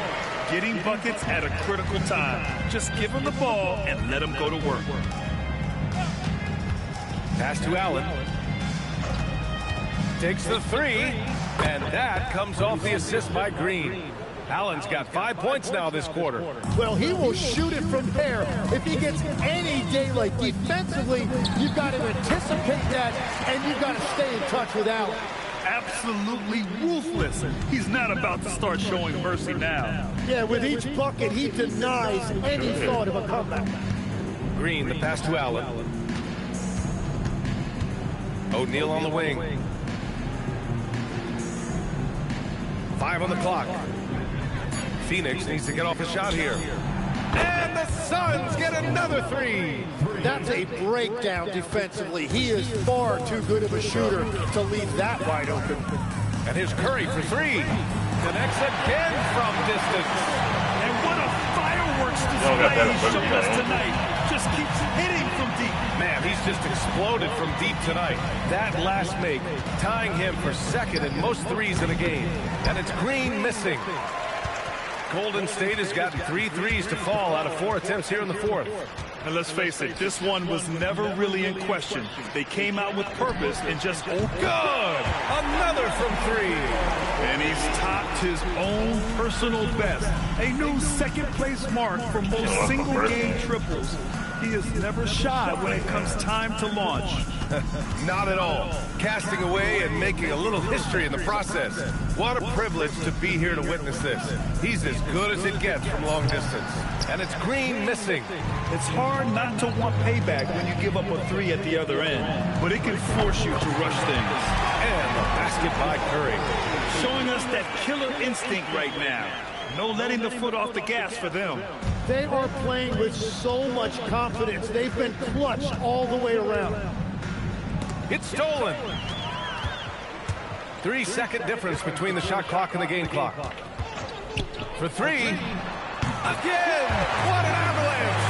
Getting buckets at a critical time. Just give him the ball and let him go to work. Pass to Allen. Takes the three, and that comes off the assist by Green. Allen's got 5 points now this quarter. Well, he will shoot it from there if he gets any daylight. Defensively, you've got to anticipate that, and you've got to stay in touch with Allen. Absolutely ruthless. He's not about to start showing mercy now. Yeah, with each bucket, he denies any thought of a comeback. Green, the pass to Allen. O'Neal on the wing. 5 on the clock. Phoenix needs to get off a shot here. And the Suns get another three. That's a breakdown defensively. He is far too good of a shooter to leave that wide open. And here's Curry for three. Connects again from distance. And what a fireworks display he's shown us tonight. Just keeps hitting from deep. Man, he's just exploded from deep tonight. That last make, tying him for second in most threes in a game. And it's Green missing. Golden State has gotten 3 threes to fall out of 4 attempts here in the fourth. And let's face it, this one was never really in question. They came out with purpose and just good. Another from 3. And he's topped his own personal best. A new second-place mark for most single-game triples. He is never shy when it comes time to launch. Not at all. Casting away and making a little history in the process. What a privilege to be here to witness this. He's as good as it gets from long distance. And it's Green missing. It's hard not to want payback when you give up a 3 at the other end, but it can force you to rush things. And the basket by Curry. Showing us that killer instinct right now. No letting the foot off the gas for them. They are playing with so much confidence. They've been clutch all the way around. It's stolen. 3-second difference between the shot clock and the game clock. For 3. Again! What an avalanche!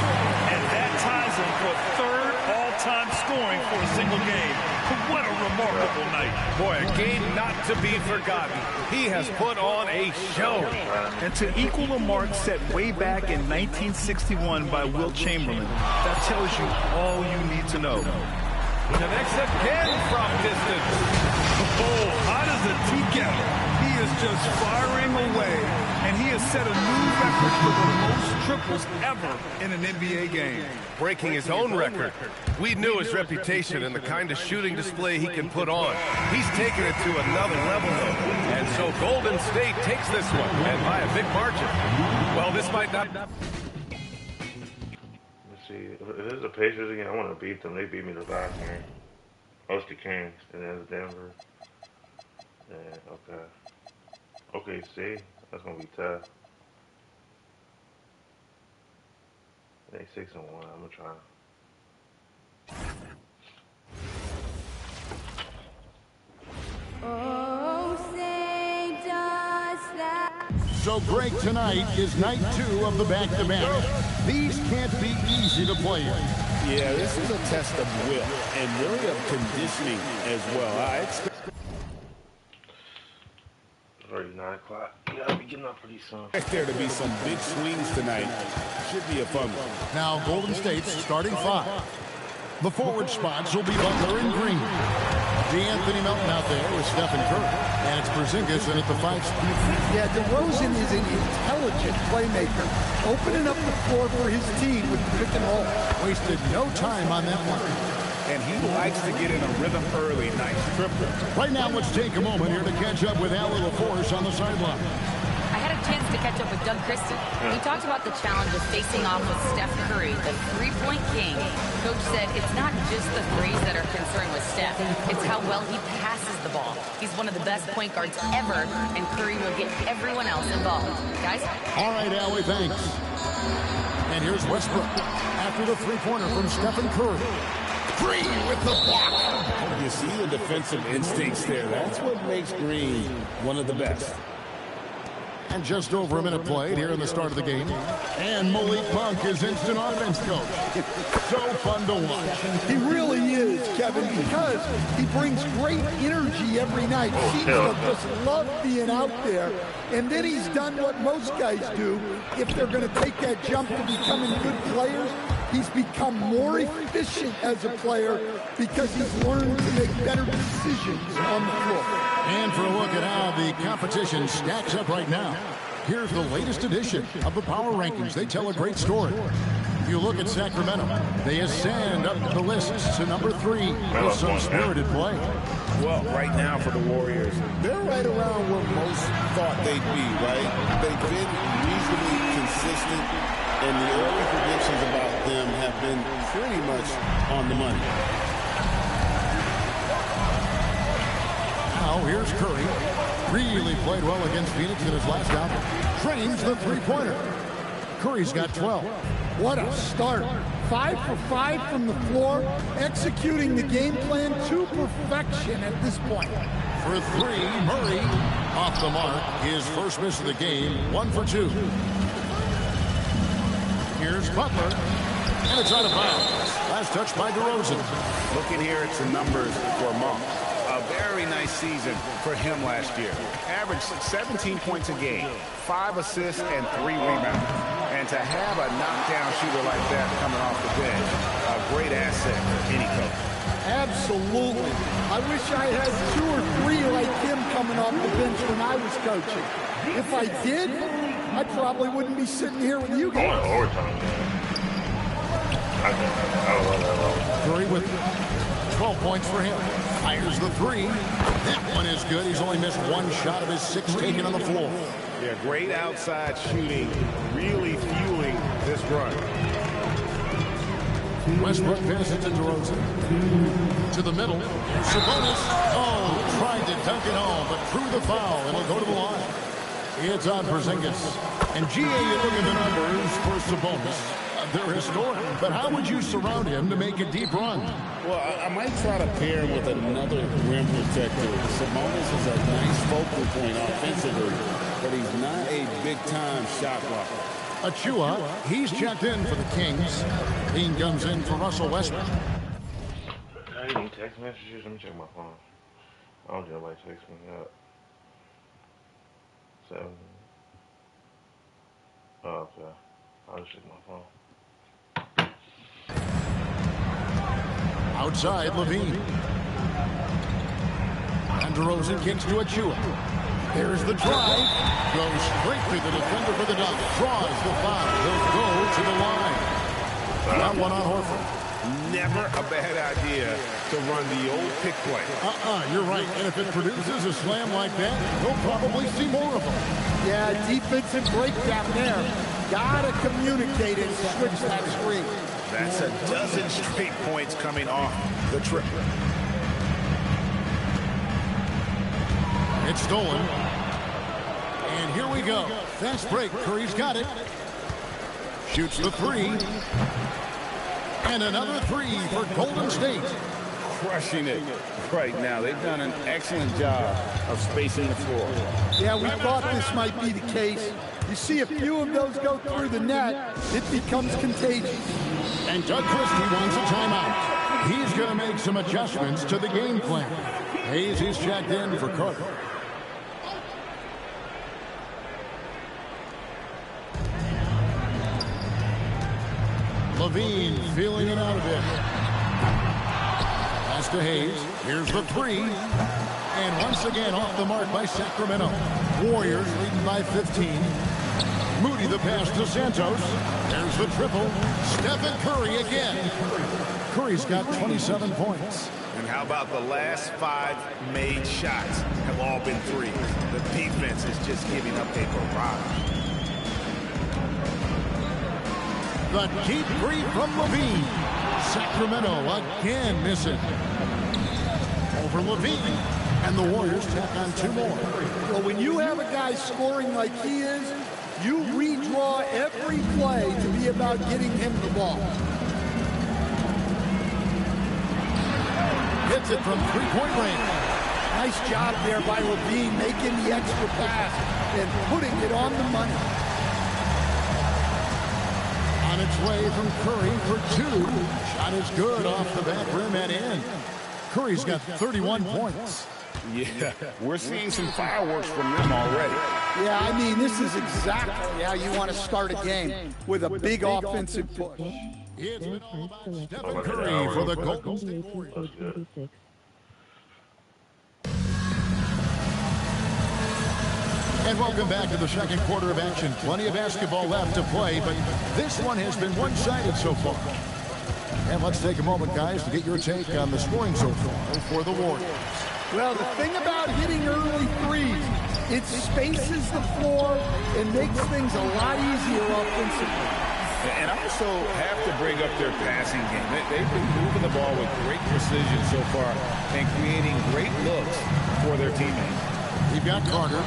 And that ties him for 3rd all-time scoring for a single game. What a remarkable night. Boy, a game not to be forgotten. He has put on a show. And to equal a mark set way back in 1961 by Wilt Chamberlain, that tells you all you need to know. Connects again from distance. Oh, hot as a tea kettle. He is just firing away, and he has set a new record for the most triples ever in an NBA game. Breaking his own record. We knew his reputation and the kind of shooting display he can put on. He's taken it to another level, though. And so Golden State takes this one, and by a big margin. Well, this might not... Let's see. If this is the Pacers again, I want to beat them. They beat me the last game. Oh, it's the Kings, and then it's Denver. Yeah, okay. Okay, see? That's going to be tough. They 6-1. I'm going to try. Oh, say does that. So Greg, tonight is night 2 of the back-to-back. These can't be easy to play in. Yeah, this is a test of will and really of conditioning as well. I expect. It's already 9 o'clock. You gotta be getting up pretty soon. Expect there to be some big swings tonight. Should be a fun one. Now Golden State's starting 5. The forward spots will be Butler and Green. DeAnthony Melton out there with Stephen Curry. And it's Porzingis in at the 5 spot. Yeah, DeRozan is an intelligent playmaker, opening up the floor for his team with the pick and roll. Wasted no time on that one. And he likes to get in a rhythm early. Nice triple. Right now, let's take a moment here to catch up with Allie LaForce on the sideline. I had a chance to catch up with Doug Christie. He talked about the challenge of facing off with Steph Curry, the three-point king. Coach said it's not just the threes that are concerning with Steph. It's how well he passes the ball. He's one of the best point guards ever, and Curry will get everyone else involved. Guys? All right, Allie, thanks. And here's Westbrook after the three-pointer from Stephen Curry. Green with the block. You see the defensive instincts there. That's what makes Green one of the best. And just over a minute played here in the start of the game. And Malik Monk is instant offense coach. So fun to watch. He really is, Kevin, because he brings great energy every night. Seems to just love being out there. And then he's done what most guys do. If they're going to take that jump to becoming good players, he's become more efficient as a player because he's learned to make better decisions on the floor. And for a look at how the competition stacks up right now, here's the latest edition of the Power Rankings. They tell a great story. If you look at Sacramento, they ascend up the list to number 3 with some spirited play. Well, right now for the Warriors, they're right around where most thought they'd be, right? They've been reasonably consistent, and the early predictions about them have been pretty much on the money. Now here's Curry. Really played well against Phoenix in his last outing. Drains the three-pointer. Curry's got 12. What a start. 5 for 5 from the floor, executing the game plan to perfection at this point. For 3, Murray off the mark. His first miss of the game, 1 for 2. Here's Butler, and it's out of bounds. Last touch by DeRozan. Looking here at some numbers for Monk. A very nice season for him last year. Averaged 17 points a game, 5 assists, and 3 rebounds. And to have a knockdown shooter like that coming off the bench, a great asset for any coach. Absolutely. I wish I had 2 or 3 like him coming off the bench when I was coaching. If I did, I probably wouldn't be sitting here with you guys. Overtime, man. I don't love that. Curry with 12 points for him. Fires the 3. That one is good. He's only missed 1 shot of his 6 taken on the floor. Yeah, great outside shooting, really fueling this run. Westbrook passes to DeRozan. To the middle. Sabonis. Oh, tried to dunk it home, but threw the foul. It'll go to the line. It's on Porzingis. And GA, you look at the numbers for Sabonis. They're historic. But how would you surround him to make a deep run? Well, I might try to pair him with another rim protector. Sabonis is a nice focal point offensively, but he's not a big-time shot blocker. Achua, he's checked in for the Kings. Dean comes in for Russell Westbrook. I didn't text messages. Let me check my phone. I don't know if anybody text me up. 7. Oh, okay. I'll just check my phone. Outside, Levine. And DeRozan kicks to Achua. There's the drive. Goes straight through the defender for the dunk. Draws the foul. He'll go to the line. That one on Horford. Never a bad idea to run the old pick play. You're right. And if it produces a slam like that, we'll probably see more of them. Yeah, defensive breakdown there. Gotta communicate and switch that screen. That's a dozen straight points coming off the trip. It's stolen. And here we go. Fast break. Curry's got it. Shoots the 3. And another 3 for Golden State. Crushing it right now. They've done an excellent job of spacing the floor. Yeah, we thought this might be the case. You see a few of those go through the net, it becomes contagious. And Doug Christie wants a timeout. He's going to make some adjustments to the game plan. Hayes is checked in for Carter. Levine feeling it out a bit. Pass to Hayes. Here's the three. And once again off the mark by Sacramento. Warriors leading by 15. Moody the pass to Santos. There's the triple. Stephen Curry again. Curry's got 27 points. And how about the last 5 made shots have all been threes? The defense is just giving up a barrage. The deep three from Levine. Sacramento again missing. Over Levine. And the Warriors tack on 2 more. Well, when you have a guy scoring like he is, you redraw every play to be about getting him the ball. Hits it from three-point range. Nice job there by Levine making the extra pass and putting it on the money. On its way from Curry for 2. Shot is good off the back rim and in. Curry's got 31 points. Yeah, we're seeing some fireworks from them already. Yeah, I mean, this is exactly how you want to start a game, with a big offensive push. It's been all about Stephen Curry for the Golden State Warriors. And welcome back to the second quarter of action. Plenty of basketball left to play, but this one has been one-sided so far. And let's take a moment, guys, to get your take on the scoring so far for the Warriors. Well, the thing about hitting early threes, it spaces the floor and makes things a lot easier offensively. And I also have to bring up their passing game. They've been moving the ball with great precision so far and creating great looks for their teammates. We've got Carter.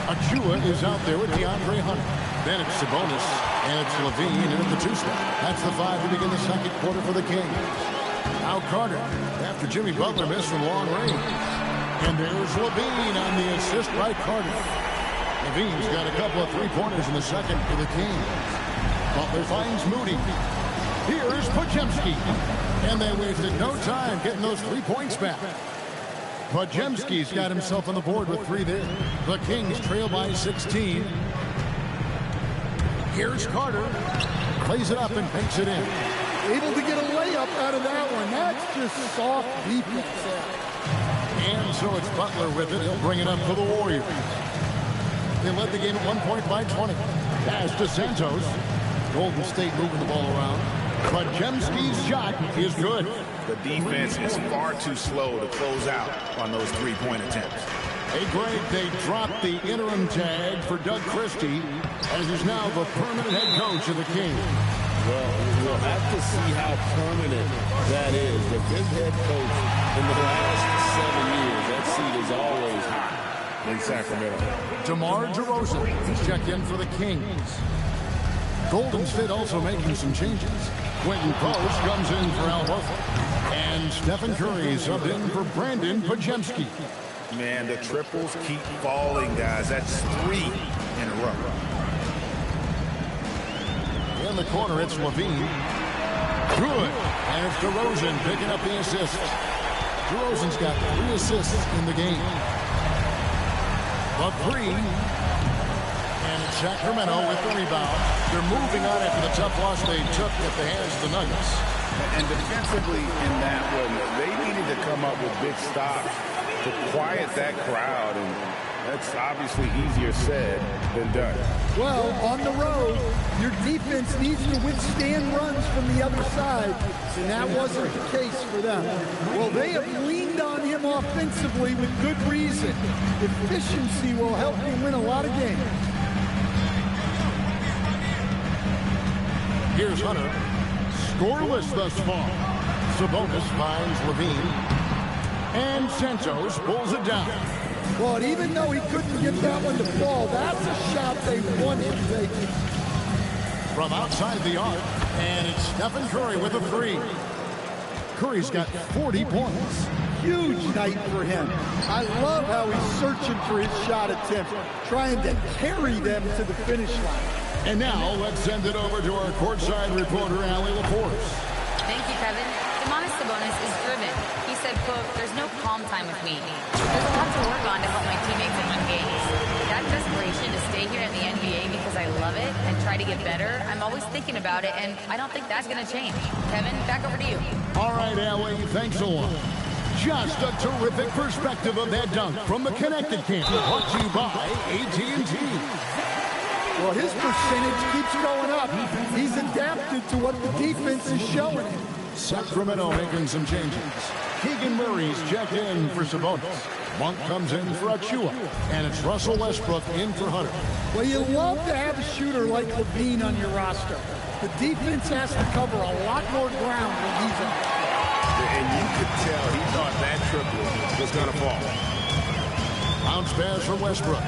Achua is out there with DeAndre Hunter. Then it's Sabonis, and it's Levine in at the 2-spot. That's the 5 to begin the second quarter for the Kings. Now Carter, after Jimmy Butler missed from long range. And there's Levine on the assist by Carter. Levine's got a couple of three-pointers in the second for the Kings. Butler finds Moody. Here's Podziemski. And they wasted no time getting those 3 points back. Podziemski's got himself on the board with 3 there. The Kings trail by 16. Here's Carter. Plays it up and banks it in. Able to get a layup out of that one. That's just soft defense. And so it's Butler with it. He'll bring it up for the Warriors. They led the game at 1 point by 20. Pass to Santos. Golden State moving the ball around. Podziemski's shot is good. The defense is far too slow to close out on those 3-point attempts. Hey, Greg, they dropped the interim tag for Doug Christie, as he's now the permanent head coach of the Kings. Well, we'll have to see how permanent that is. They've been head coach in the last 7 years. That seat is always high in Sacramento. DeMar DeRozan has checked in for the Kings. Golden State also making some changes. Quentin Post comes in for Al Horford. And Stephen Curry subbed in for Brandon Podziemski. Man, the triples keep falling, guys. That's 3 in a row. In the corner, it's Levine. Good. And it's DeRozan picking up the assist. DeRozan's got 3 assists in the game. The 3. And it's Sacramento with the rebound. They're moving on after the tough loss they took at the hands of the Nuggets. And defensively in that one, they needed to come up with big stops to quiet that crowd, and that's obviously easier said than done. Well, on the road, your defense needs to withstand runs from the other side, and that wasn't the case for them. Well, they have leaned on him offensively with good reason. Efficiency will help you win a lot of games. Here's Hunter. Scoreless thus far. Sabonis finds Levine. And Santos pulls it down. Well, even though he couldn't get that one to fall, that's a shot they wanted to take. From outside the arc, and it's Stephen Curry with a 3. Curry's got 40 points. Huge night for him. I love how he's searching for his shot attempt, trying to carry them to the finish line. And now, let's send it over to our courtside reporter, Allie LaForce. Thank you, Kevin. Domantas Sabonis is driven. He said, quote, "There's no calm time with me. There's a lot to work on to help my teammates and win games. That desperation to stay here in the NBA because I love it and try to get better, I'm always thinking about it, and I don't think that's going to change." Kevin, back over to you. All right, Allie, thanks a lot. Just a terrific perspective of that dunk from the Connected Camp. Brought to you by AT&T. Well, his percentage keeps going up. He's adapted to what the defense is showing him. Sacramento making some changes. Keegan Murray's checked in for Sabonis. Monk comes in for Achua. And it's Russell Westbrook in for Hunter. Well, you love to have a shooter like Levine on your roster. The defense has to cover a lot more ground when he's out. And you could tell he thought that triple was going to fall. Bounce pass from Westbrook.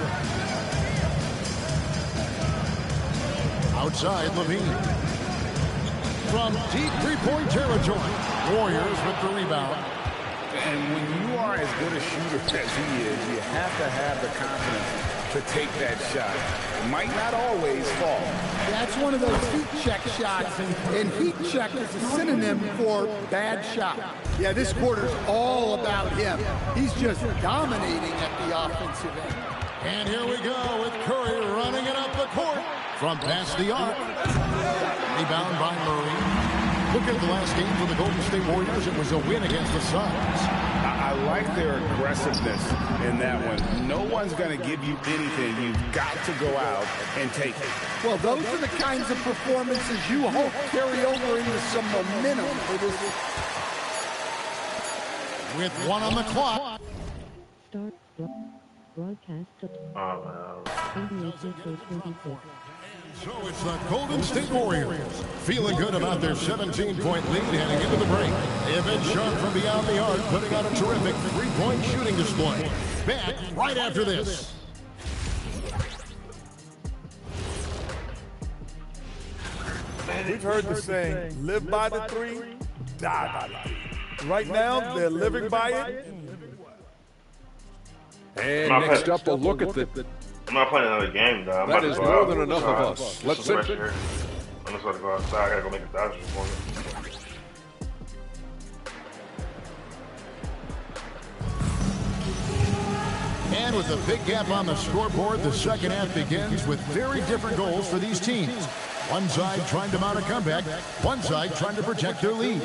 Outside Levine. From deep three-point territory. Warriors with the rebound. And when you are as good a shooter as he is, you have to have the confidence to take that shot. It might not always fall. That's one of those heat check shots, and heat check is a synonym for bad shot. Yeah, this quarter's all about him. He's just dominating at the offensive end. And here we go with Curry running it up the court from past the arc. Rebound by Murray. Look at the last game for the Golden State Warriors. It was a win against the Suns. I like their aggressiveness in that one. No one's going to give you anything. You've got to go out and take it. Well, those are the kinds of performances you hope carry over into some momentum for this. With one on the clock. Start broadcast. NBA 2K26. So it's the Golden State Warriors feeling good about their 17-point lead heading into the break. They have been sharp from beyond the arc, putting on a terrific three-point shooting display. Back right after this. We've heard the saying, live by the three, die by the three. Right now, they're living by it. And next up, a look at the... I'm not playing another game, though. That is more than enough of us. Let's sit. I'm just about to go outside. I gotta go make a doctor's appointment. And with a big gap on the scoreboard, the second half begins with very different goals for these teams. One side trying to mount a comeback, one side trying to protect their lead.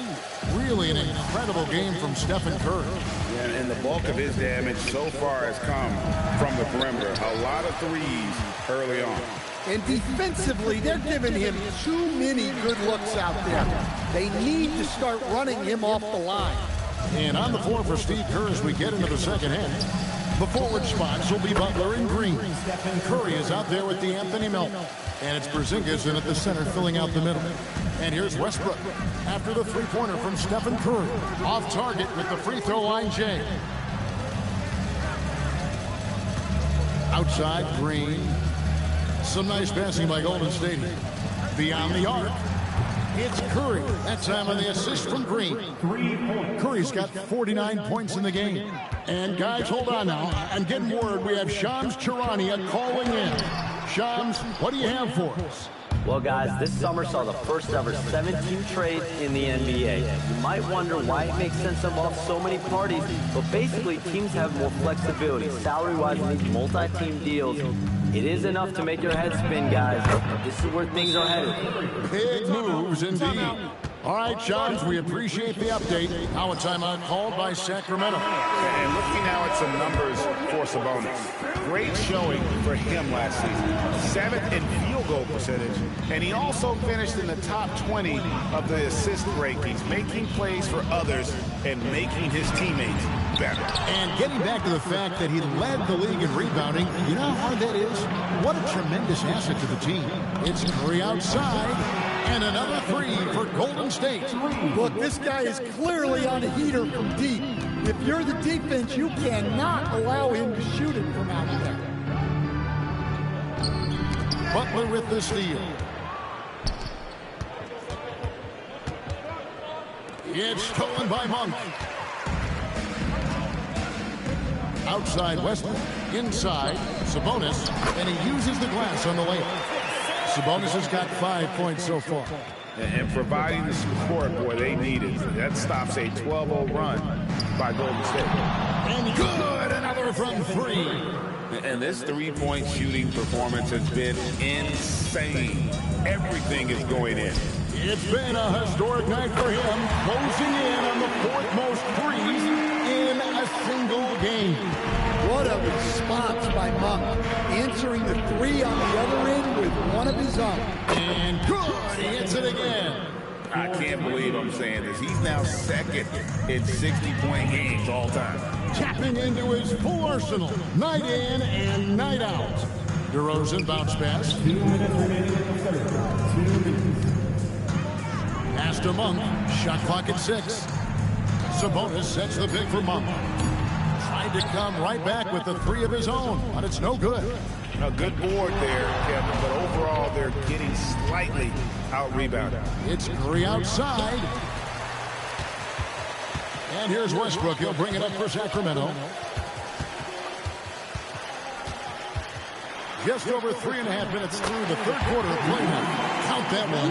Really an incredible game from Stephen Curry. And the bulk of his damage so far has come from the perimeter. A lot of threes early on. And defensively, they're giving him too many good looks out there. They need to start running him off the line. And on the floor for Steve Kerr as we get into the second half. The forward spots will be Butler and Green. And Curry is out there with the Anthony Melton. And it's Porzingis in at the center filling out the middle. And here's Westbrook after the three-pointer from Stephen Curry. Off target with the free throw line, Jay. Outside, Green. Some nice passing by Golden State. Beyond the arc. It's Curry. That time on the assist from Green. Curry's got 49 points in the game. And guys, hold on now. I'm getting word we have Shams Charania calling in. Shams, what do you have for us? Well, guys, this summer saw the first ever 17 trades in the NBA. You might wonder why it makes sense to involve so many parties, but basically teams have more flexibility salary-wise in these multi-team deals. It is enough to make your head spin, guys. This is where things are headed. Big moves indeed. All right, Shams, we appreciate the update. Now a timeout called by Sacramento. And looking now at some numbers for Sabonis. Great showing for him last season. 7th in field goal percentage. And he also finished in the top 20 of the assist rankings, making plays for others and making his teammates better. And getting back to the fact that he led the league in rebounding, you know how hard that is? What a tremendous asset to the team. It's Curry outside. And another three for Golden State. Look, this guy is clearly on a heater from deep. If you're the defense, you cannot allow him to shoot it from out there. Butler with the steal. It's stolen by Monk. Outside Westbrook. Inside Sabonis. And he uses the glass on the layup. Sabonis has got 5 points so far. And providing the support, boy, they needed. That stops a 12-0 run by Golden State. And good, another from three. And this three-point shooting performance has been insane. Everything is going in. It's been a historic night for him, closing in on the 4th most threes in single game. What a response by Monk, answering the three on the other end with one of his own. And good, he hits it again. I can't believe I'm saying this. He's now second in 60-point games all time. Tapping into his full arsenal, night in and night out. DeRozan bounce pass. 2 minutes remaining in the third. 2 minutes. Pass to Monk. Shot clock at 6. Sabonis sets the pick for Monk. Tried to come right back with the three of his own, but it's no good. A good board there, Kevin, but overall they're getting slightly out-rebounded. It's Curry outside. And here's Westbrook. He'll bring it up for Sacramento. Just over 3.5 minutes through the third quarter of play now. Count that one.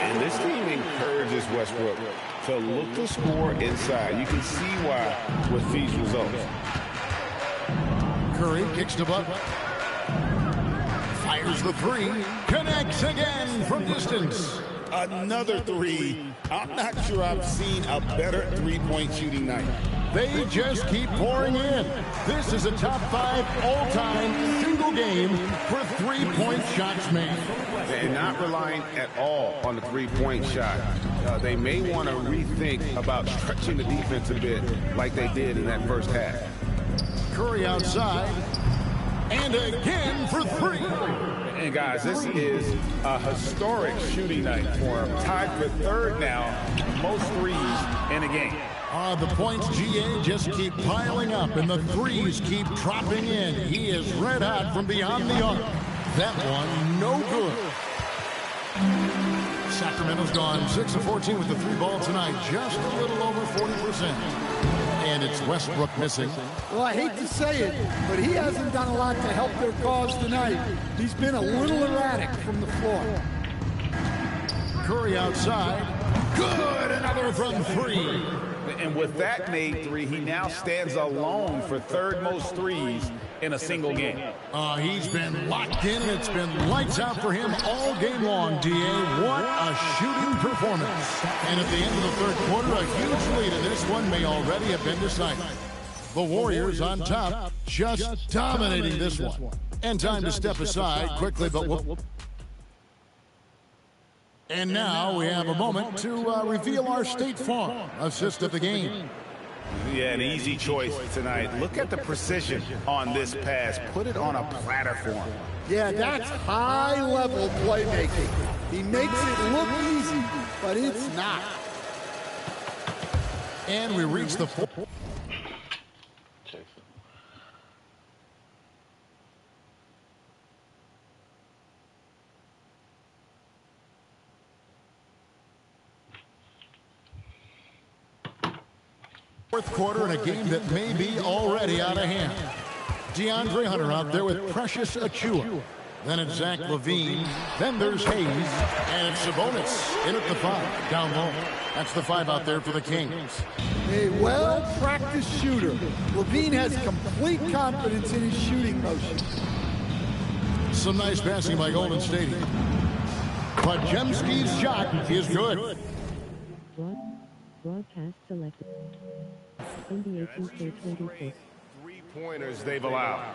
And this team encourages Westbrook to look to score inside. You can see why with these results. Curry kicks to Butler. Fires the three. Connects again from distance. Another three. I'm not sure I've seen a better three-point shooting night. They just keep pouring in. This is a top 5 all-time single game for three-point shots made. And not relying at all on the three-point shot. They may want to rethink about stretching the defense a bit like they did in that first half. Curry outside. And again for three. And guys, this is a historic shooting night for him. Tied for third now, most threes in a game. The points, GA, just keep piling up, and the threes keep dropping in. He is red hot from beyond the arc. That one, no good. Sacramento's gone 6 of 14 with the three ball tonight, just a little over 40%. And it's Westbrook missing. Well, I hate to say it, but he hasn't done a lot to help their cause tonight. He's been a little erratic from the floor. Curry outside. Good, another from three. And with that made three, he now stands alone for third most threes in a single game. He's been locked in, and it's been lights out for him all game long, DA. What a shooting performance. And at the end of the third quarter, a huge lead in this one may already have been decided. The Warriors on top, just dominating this one. And time to step aside quickly, but and now we have a moment to reveal our State Farm assist of the game. Yeah, an easy choice tonight. Look at the precision on this pass. Put it on a platter for him. Yeah, that's high-level playmaking. He makes it look easy, but it's not. And we reach the fourth. Fourth quarter in a game that may be already out of hand. DeAndre Hunter out there with Precious Achiuwa. Then it's Zach LaVine. Then there's Hayes. And it's Sabonis in at the 5, down low. That's the 5 out there for the Kings. A well-practiced shooter. LaVine has complete confidence in his shooting motion. Some nice passing by Golden State. Podziemski's shot is good. Broadcast selected. NBA 2K24. Three-pointers they've allowed.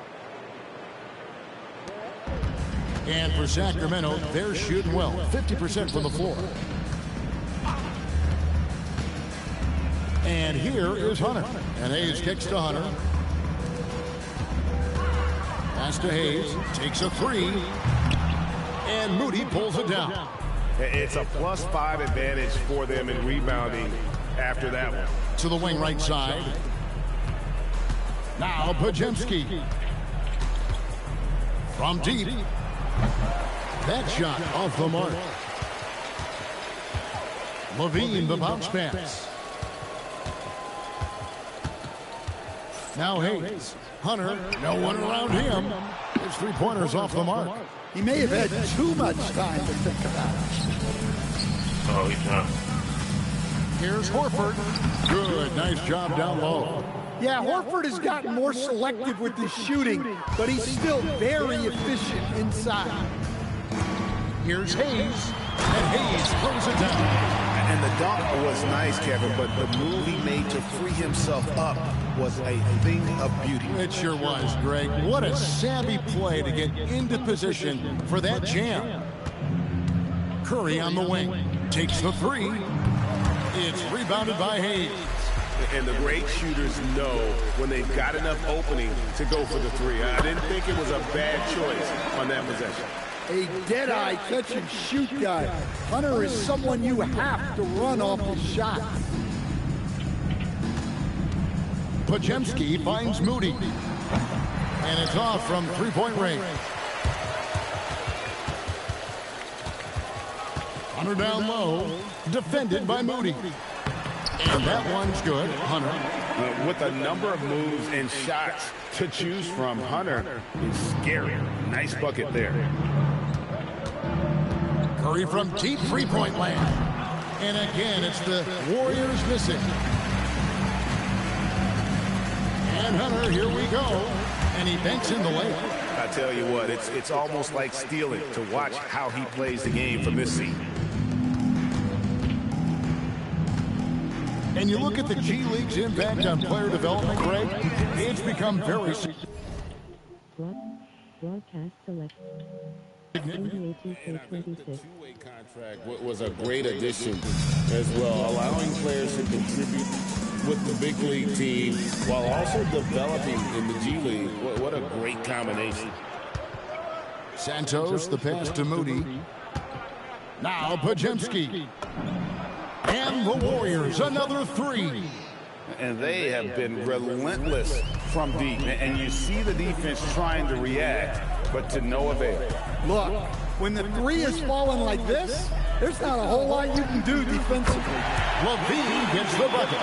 And for Sacramento, they're shooting well. 50% from the floor. And here is Hunter. And Hayes kicks to Hunter. Pass to Hayes. Takes a three. And Moody pulls it down. It's a +5 advantage for them in rebounding after that one. To the wing right side. Now Podziemski. From deep. That shot off the mark. LaVine, the bounce pass. Now Hayes. Hunter, no one around him. His three-pointers off the mark. He may have had too much time to think about it. Oh, he's not. Here's Horford. Good, nice job down low. Yeah, Horford has gotten more selective with his shooting, but he's still very efficient inside. Here's Hayes, and Hayes throws it down. And the dunk was nice, Kevin, but the move he made to free himself up was a thing of beauty. It sure was, Greg. What a savvy play to get into position for that jam. Curry on the wing. Takes the three. It's rebounded by Hayes. And the great shooters know when they've got enough opening to go for the three. I didn't think it was a bad choice on that possession. A dead-eye catch-and-shoot guy. Hunter is someone you have to run off his shot. Podziemski finds Moody. And it's off from three-point range. Hunter down low. Defended by Moody. And that one's good. Hunter. With a number of moves and shots to choose from, Hunter is scary. Nice bucket there. Curry from deep three-point land. And again, it's the Warriors missing. And Hunter, here we go. And he banks in the layup. I tell you what, it's almost like stealing to watch how he plays the game from this seat. And you look at the G League's impact on player development, Greg, it's become very... Broadcast select. NBA 2K26. Two-way contract was a great addition as well, allowing players to contribute with the big league team while also developing in the G League. What a great combination. Santos, the pass to Moody. Now Podziemski. And the Warriors, another three. And they have been relentless from deep. And you see the defense trying to react, but to no avail. Look, when the three is falling like this, there's not a whole lot you can do defensively. LaVine gets the bucket.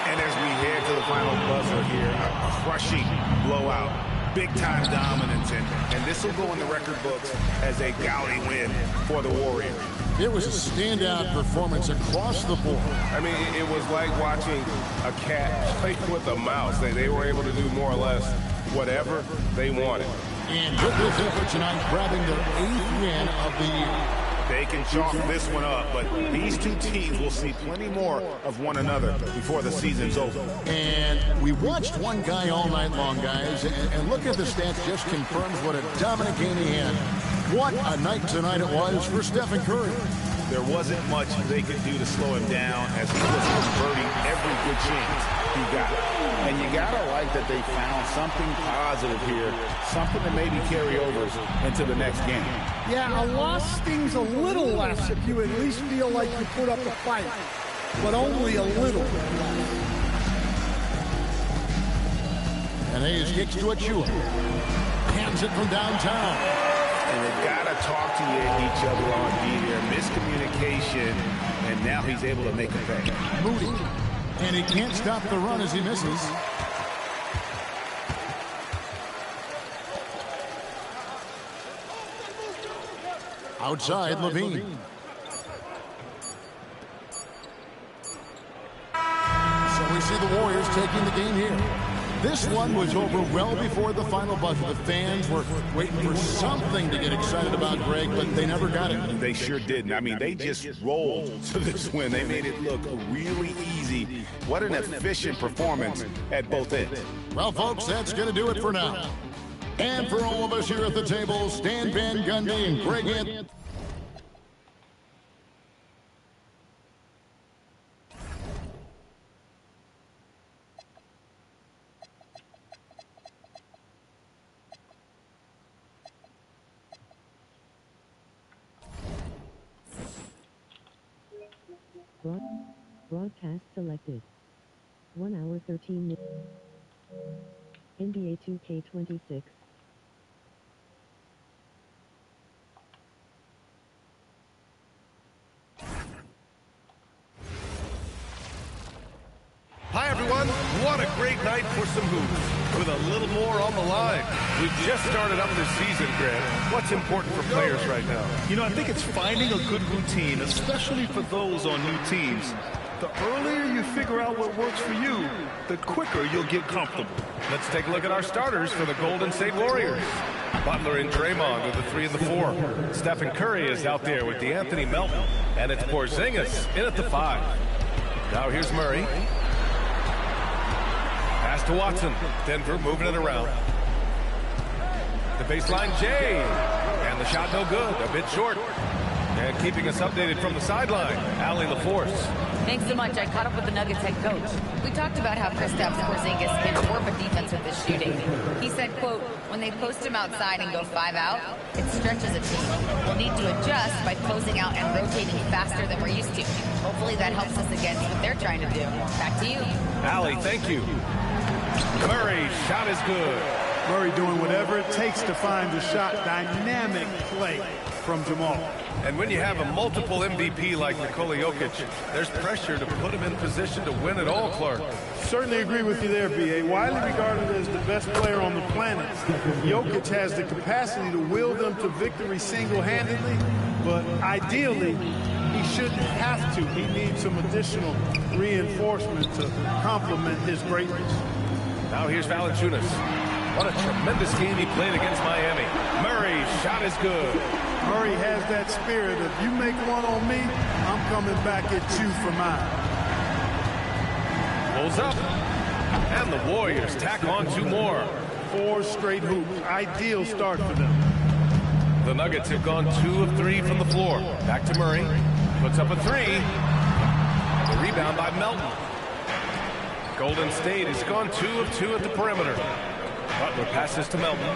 And as we head to the final buzzer here, a crushing blowout. Big-time dominance, and this will go in the record books as a gaudy win for the Warriors. It was a standout performance across the board. I mean, it was like watching a cat play with a mouse. They were able to do more or less whatever they wanted. And with this effort tonight, grabbing their 8th win of the year. They can chalk this one up, but these two teams will see plenty more of one another before the season's over. And we watched one guy all night long, guys, and look at the stats, just confirms what a dominant game he had. What a night tonight it was for Stephen Curry. There wasn't much they could do to slow him down as he was converting every good chance he got. And you gotta like that they found something positive here, something to maybe carry over into the next game. Yeah, a loss stings a little less if you at least feel like you put up a fight, but only a little. And Hayes kicks to Achua. Hands it from downtown. And they've got to talk to each other on D here. Miscommunication, and now he's able to make a pay. Moody. And he can't stop the run as he misses. Outside, LaVine. So we see the Warriors taking the game here. This one was over well before the final buzzer. The fans were waiting for something to get excited about, Greg, but they never got it. They sure didn't. I mean, they just rolled to this win. They made it look really easy. What an efficient performance at both ends. Well, folks, that's going to do it for now. And for all of us here at the table, Stan Van Gundy and Greg Anthony. Broadcast selected. 1 hour 13 minutes. NBA 2K26. Hi, everyone. What a great night for some hoops. With a little more on the line. We've just started up this season, Grant. What's important for players right now? You know, I think it's finding a good routine, especially for those on new teams. The earlier you figure out what works for you, the quicker you'll get comfortable. Let's take a look at our starters for the Golden State Warriors. Butler and Draymond are the 3 and the 4. Stephen Curry is out there with DeAnthony Melton. And it's Porzingis in at the 5. Now here's Murray. Pass to Watson. Denver moving it around. The baseline, Jay. And the shot no good. A bit short. And keeping us updated from the sideline, Allie LaForce. Thanks so much. I caught up with the Nuggets head coach. We talked about how Kristaps Porzingis can warp a defense with his shooting. He said, quote, when they post him outside and go 5 out, it stretches a team. We'll need to adjust by closing out and rotating faster than we're used to. Hopefully that helps us against what they're trying to do. Back to you. Allie, thank you. Murray, shot is good. Murray doing whatever it takes to find the shot. Dynamic play from Jamal. And when you have a multiple MVP like Nikola Jokic, there's pressure to put him in position to win it all, Clark. Certainly agree with you there, B.A. Widely regarded as the best player on the planet, Jokic has the capacity to will them to victory single-handedly, but ideally, he shouldn't have to. He needs some additional reinforcement to complement his greatness. Now here's Valanciunas. What a tremendous game he played against Miami. Murray's shot is good. Murray has that spirit. If you make one on me, I'm coming back at you for mine. Pulls up. And the Warriors tack on 2 more. 4 straight hoops. Ideal start for them. The Nuggets have gone 2 of 3 from the floor. Back to Murray. Puts up a 3. The rebound by Melton. Golden State has gone 2 of 2 at the perimeter. Butler passes to Melton.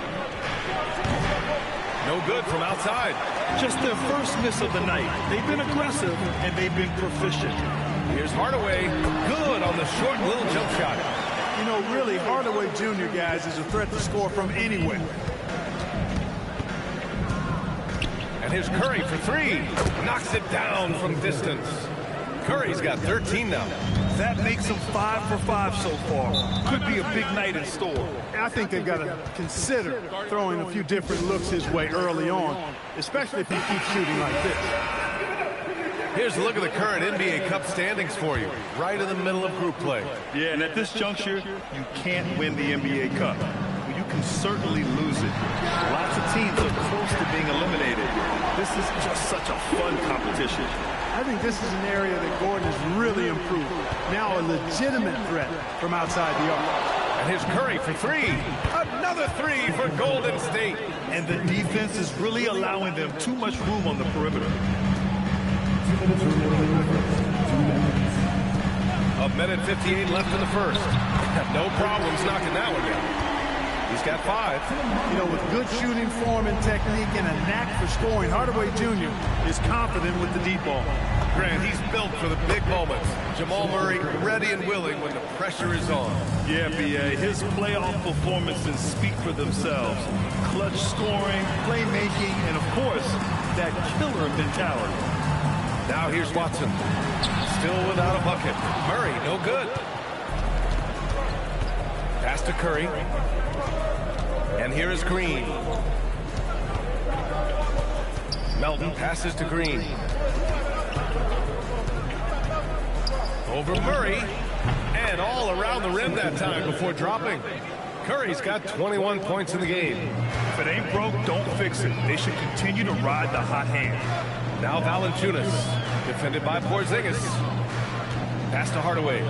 No good from outside. Just their first miss of the night. They've been aggressive, and they've been proficient. Here's Hardaway. Good on the short little jump shot. You know, really, Hardaway Jr., guys, is a threat to score from anywhere. And here's Curry for 3. Knocks it down from distance. Curry's got 13 now. That makes him 5 for 5 so far. Could be a big night in store. I think they've got to consider throwing a few different looks his way early on, especially if he keeps shooting like this. Here's a look at the current NBA Cup standings for you, right in the middle of group play. Yeah, and at this juncture, you can't win the NBA Cup. Well, you can certainly lose it. Lots of teams are close to being eliminated. This is just such a fun competition. I think this is an area that Gordon has really improved. Now a legitimate threat from outside the arc. And here's Curry for 3. Another 3 for Golden State. And the defense is really allowing them too much room on the perimeter. A minute 58 left in the first. No problems knocking that one down. He's got 5. You know, with good shooting form and technique and a knack for scoring, Hardaway Jr. is confident with the deep ball. Grant, he's built for the big moments. Jamal Murray ready and willing when the pressure is on. Yeah, B.A. His playoff performances speak for themselves. Clutch scoring, playmaking, and of course, that killer mentality. Now here's Watson. Still without a bucket. Murray, no good. Pass to Curry. And here is Green. Melton passes to Green. Over Murray. And all around the rim that time before dropping. Curry's got 21 points in the game. If it ain't broke, don't fix it. They should continue to ride the hot hand. Now Valanciunas. Defended by Porzingis. Pass to Hardaway.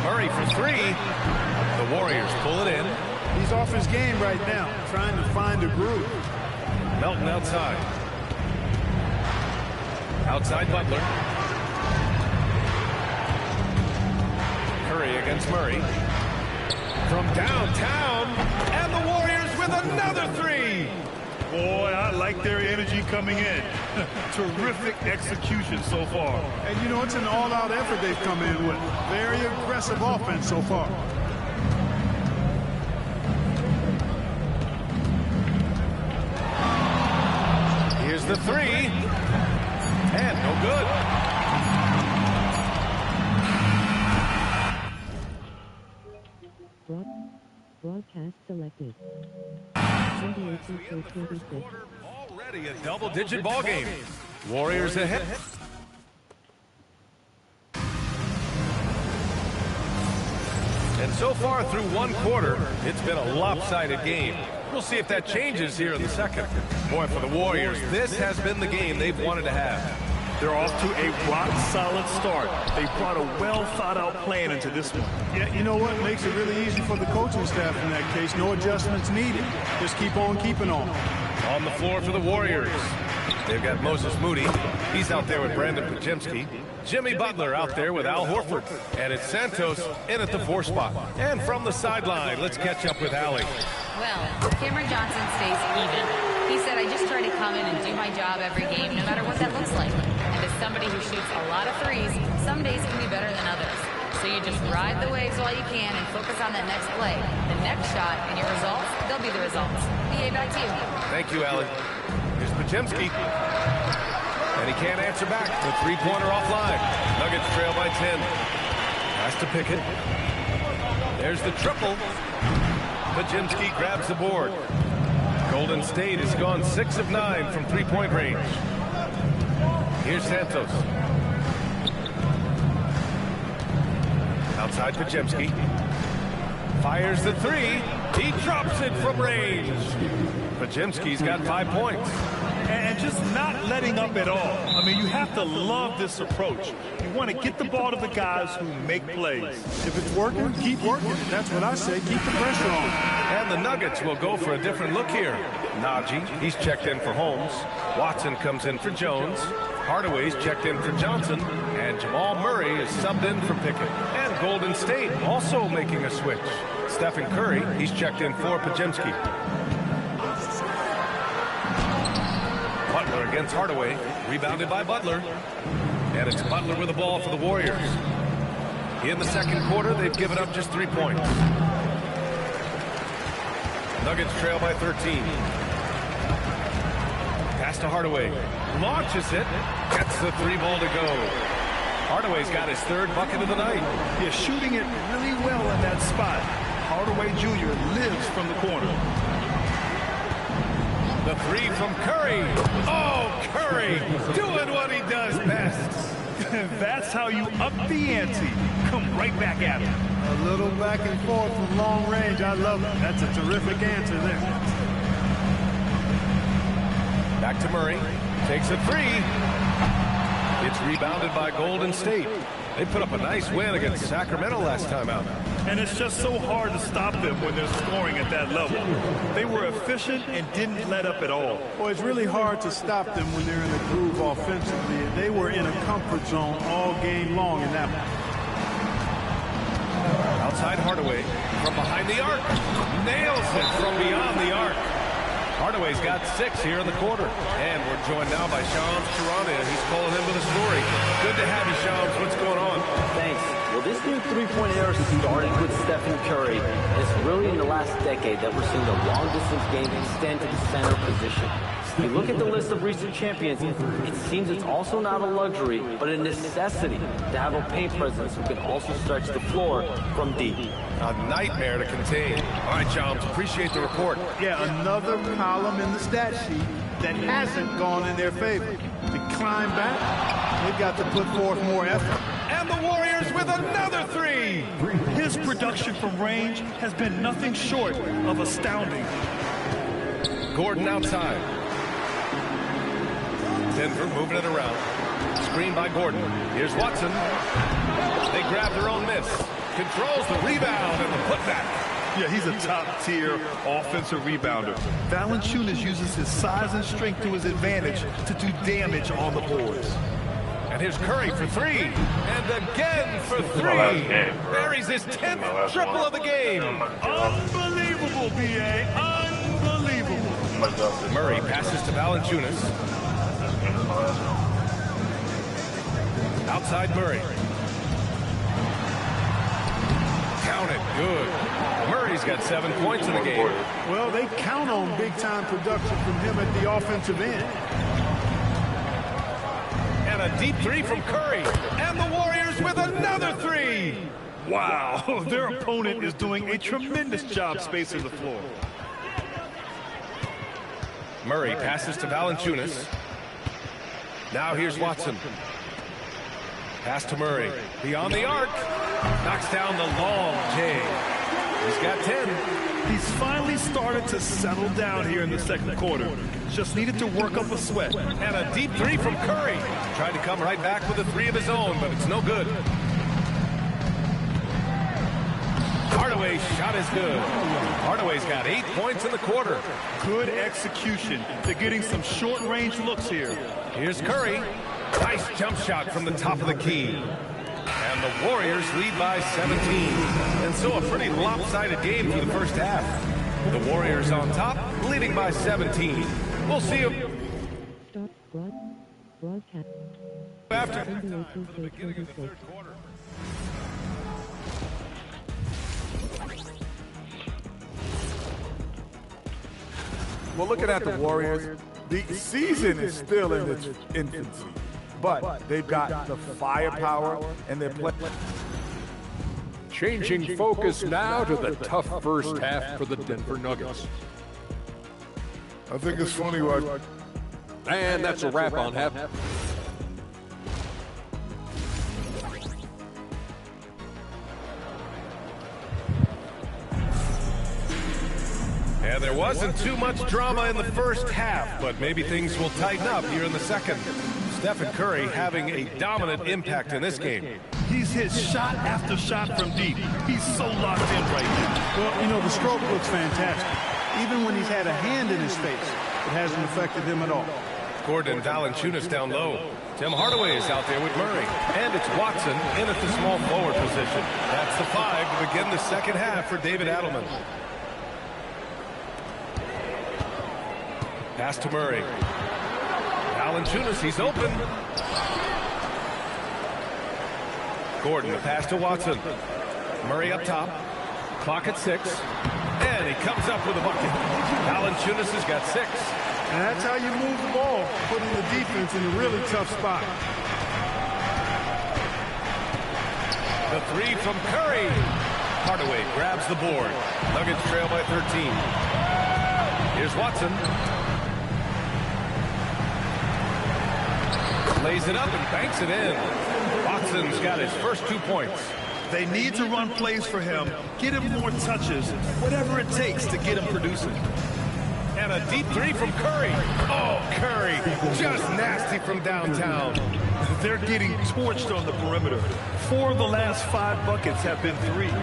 Murray for 3. The Warriors pull it in. He's off his game right now, trying to find a groove. Melton outside. Outside Butler. Curry against Murray. From downtown. And the Warriors with another 3. Boy, I like their energy coming in. Terrific execution so far. And you know, it's an all-out effort they've come in with. Very aggressive offense so far. Here's the 3. And no good. Broadcast selected. Already a double-digit ball game. Warriors ahead. And so far through one quarter, it's been a lopsided game. We'll see if that changes here in the second. Boy, for the Warriors, this has been the game they've wanted to have. They're off to a rock-solid start. They brought a well-thought-out plan into this one. Yeah, you know what makes it really easy for the coaching staff in that case? No adjustments needed. Just keep on keeping on. On the floor for the Warriors, they've got Moses Moody. He's out there with Brandon Podziemski. Jimmy Butler out there with Al Horford. And it's Santos in at the 4 spot. And from the sideline, let's catch up with Allie. Well, Cameron Johnson stays even. He said, I just try to come in and do my job every game, no matter what that looks like. And as somebody who shoots a lot of threes, some days can be better than others. So you just ride the waves while you can and focus on that next play. The next shot and your results, they'll be the results. BA, back to you. Thank you, Allie. Here's Podziemski. And he can't answer back. The three-pointer offline. Nuggets trail by 10. Has to pick it. There's the triple. Podziemski grabs the board. Golden State has gone 6 of 9 from three-point range. Here's Santos. Outside Podziemski. Fires the three. He drops it from range. Podziemski's got 5 points. And just not letting up at all. I mean, you have to love this approach. You want to get the ball to the guys who make plays. If it's working, keep working. That's what I say. Keep the pressure on. And the Nuggets will go for a different look here. Najee, he's checked in for Holmes. Watson comes in for Jones. Hardaway's checked in for Johnson. And Jamal Murray is subbed in for Pickett. And Golden State also making a switch. Stephen Curry, he's checked in for Podziemski. Butler against Hardaway. Rebounded by Butler. And it's Butler with the ball for the Warriors. In the second quarter, they've given up just 3 points. Nuggets trail by 13. Pass to Hardaway. Launches it. Gets the 3-ball to go. Hardaway's got his 3rd bucket of the night. Yeah, shooting it really well in that spot. Hardaway Jr. lives from the corner. The 3 from Curry. Oh, Curry doing what he does best. That's how you up the ante. Come right back at him. A little back and forth from long range. I love it. That's a terrific answer there. Back to Murray. Takes a 3. It's rebounded by Golden State. They put up a nice win against Sacramento last time out. And it's just so hard to stop them when they're scoring at that level. They were efficient and didn't let up at all. Well, it's really hard to stop them when they're in the groove offensively. They were in a comfort zone all game long in that one. Outside Hardaway from behind the arc. Nails it from beyond the arc. Hardaway's got 6 here in the quarter. And we're joined now by Shams Charania. He's calling in with a story. Good to have you, Shams. What's going on? Thanks. Well, this new three-point era started with Stephen Curry. And it's really in the last decade that we're seeing the long-distance game extend to the center position. If you look at the list of recent champions, it seems it's also not a luxury, but a necessity to have a paint presence who can also stretch the floor from deep. A nightmare to contain. All right, Shams, appreciate the report. Yeah, another column in the stat sheet that hasn't gone in their favor. To climb back, they've got to put forth more effort. And the Warriors with another 3. His production from range has been nothing short of astounding. Gordon outside. Denver moving it around. Screen by Gordon. Here's Watson. They grab their own miss. Controls the rebound and the putback. Yeah, he's a top-tier offensive rebounder. Valanciunas uses his size and strength to his advantage to do damage on the boards. And here's Curry for 3. And again for 3. Buries his 10th triple of the game. Unbelievable, B.A. Unbelievable. Murray passes to Valanciunas. Outside Murray. Count it. Good. Murray's got 7 points in the game. Well, they count on big-time production from him at the offensive end. And a deep 3 from Curry. And the Warriors with another 3. Wow. Their opponent is doing a tremendous job spacing the floor. Murray passes to Valanciunas. Now here's Watson. Pass to Murray. Beyond the arc. Knocks down the long J. He's got 10. He's finally started to settle down here in the second quarter. Just needed to work up a sweat. And a deep three from Curry. Tried to come right back with a three of his own, but it's no good. Hardaway's shot is good. Hardaway's got 8 points in the quarter. Good execution. They're getting some short-range looks here. Here's Curry. Nice jump shot from the top of the key. And the Warriors lead by 17. And so a pretty lopsided game for the first half. The Warriors on top, leading by 17. We'll see you Stop broadcast. after the beginning of the third quarter. Well, looking at the Warriors, the season is still in its infancy, but they've got the firepower and they're playing. Changing focus now to the tough first half for the Denver Nuggets. I think it's funny what. And that's a wrap on half. And there wasn't too much drama in the first half, but maybe things will tighten up here in the second. Stephen Curry having a dominant impact in this game. He's hit shot after shot from deep. He's so locked in right now. Well, you know, the stroke looks fantastic. Even when he's had a hand in his face, it hasn't affected him at all. Gordon Valanciunas down low. Tim Hardaway is out there with Murray. And it's Watson in at the small forward position. That's the 5 to begin the second half for David Adelman. Pass to Murray. Valanciunas, he's open. Gordon, the pass to Watson. Murray up top. Clock at 6. And he comes up with a bucket. Valanciunas has got 6. And that's how you move the ball, putting the defense in a really tough spot. The 3 from Curry. Hardaway grabs the board. Nuggets trail by 13. Here's Watson. Lays it up and banks it in. Watson's got his first 2 points. They need to run plays for him, get him more touches, whatever it takes to get him producing. And a deep 3 from Curry. Oh, Curry, just nasty from downtown. They're getting torched on the perimeter. 4 of the last 5 buckets have been threes.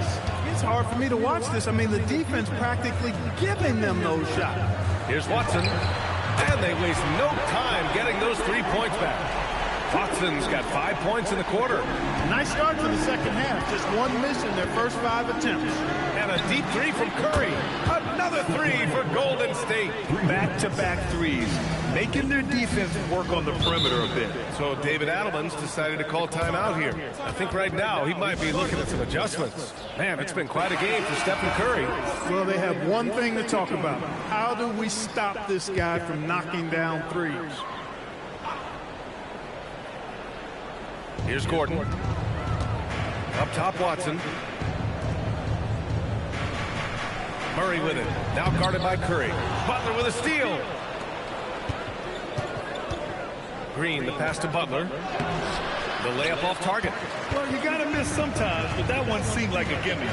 It's hard for me to watch this. I mean, the defense practically giving them those shots. Here's Watson. And they waste no time getting those 3 points back. Watson's got 5 points in the quarter. Nice start to the second half. Just 1 miss in their first 5 attempts. And a deep 3 from Curry. Another 3 for Golden State. Back-to-back threes, making their defense work on the perimeter a bit. So David Adelman's decided to call timeout here. I think right now he might be looking at some adjustments. Man, it's been quite a game for Stephen Curry. Well, they have one thing to talk about. How do we stop this guy from knocking down threes? Here's Gordon. Up top, Watson. Murray with it. Now guarded by Curry. Butler with a steal. Green, the pass to Butler. The layup off target. Well, you got to miss sometimes, but that one seemed like a gimme.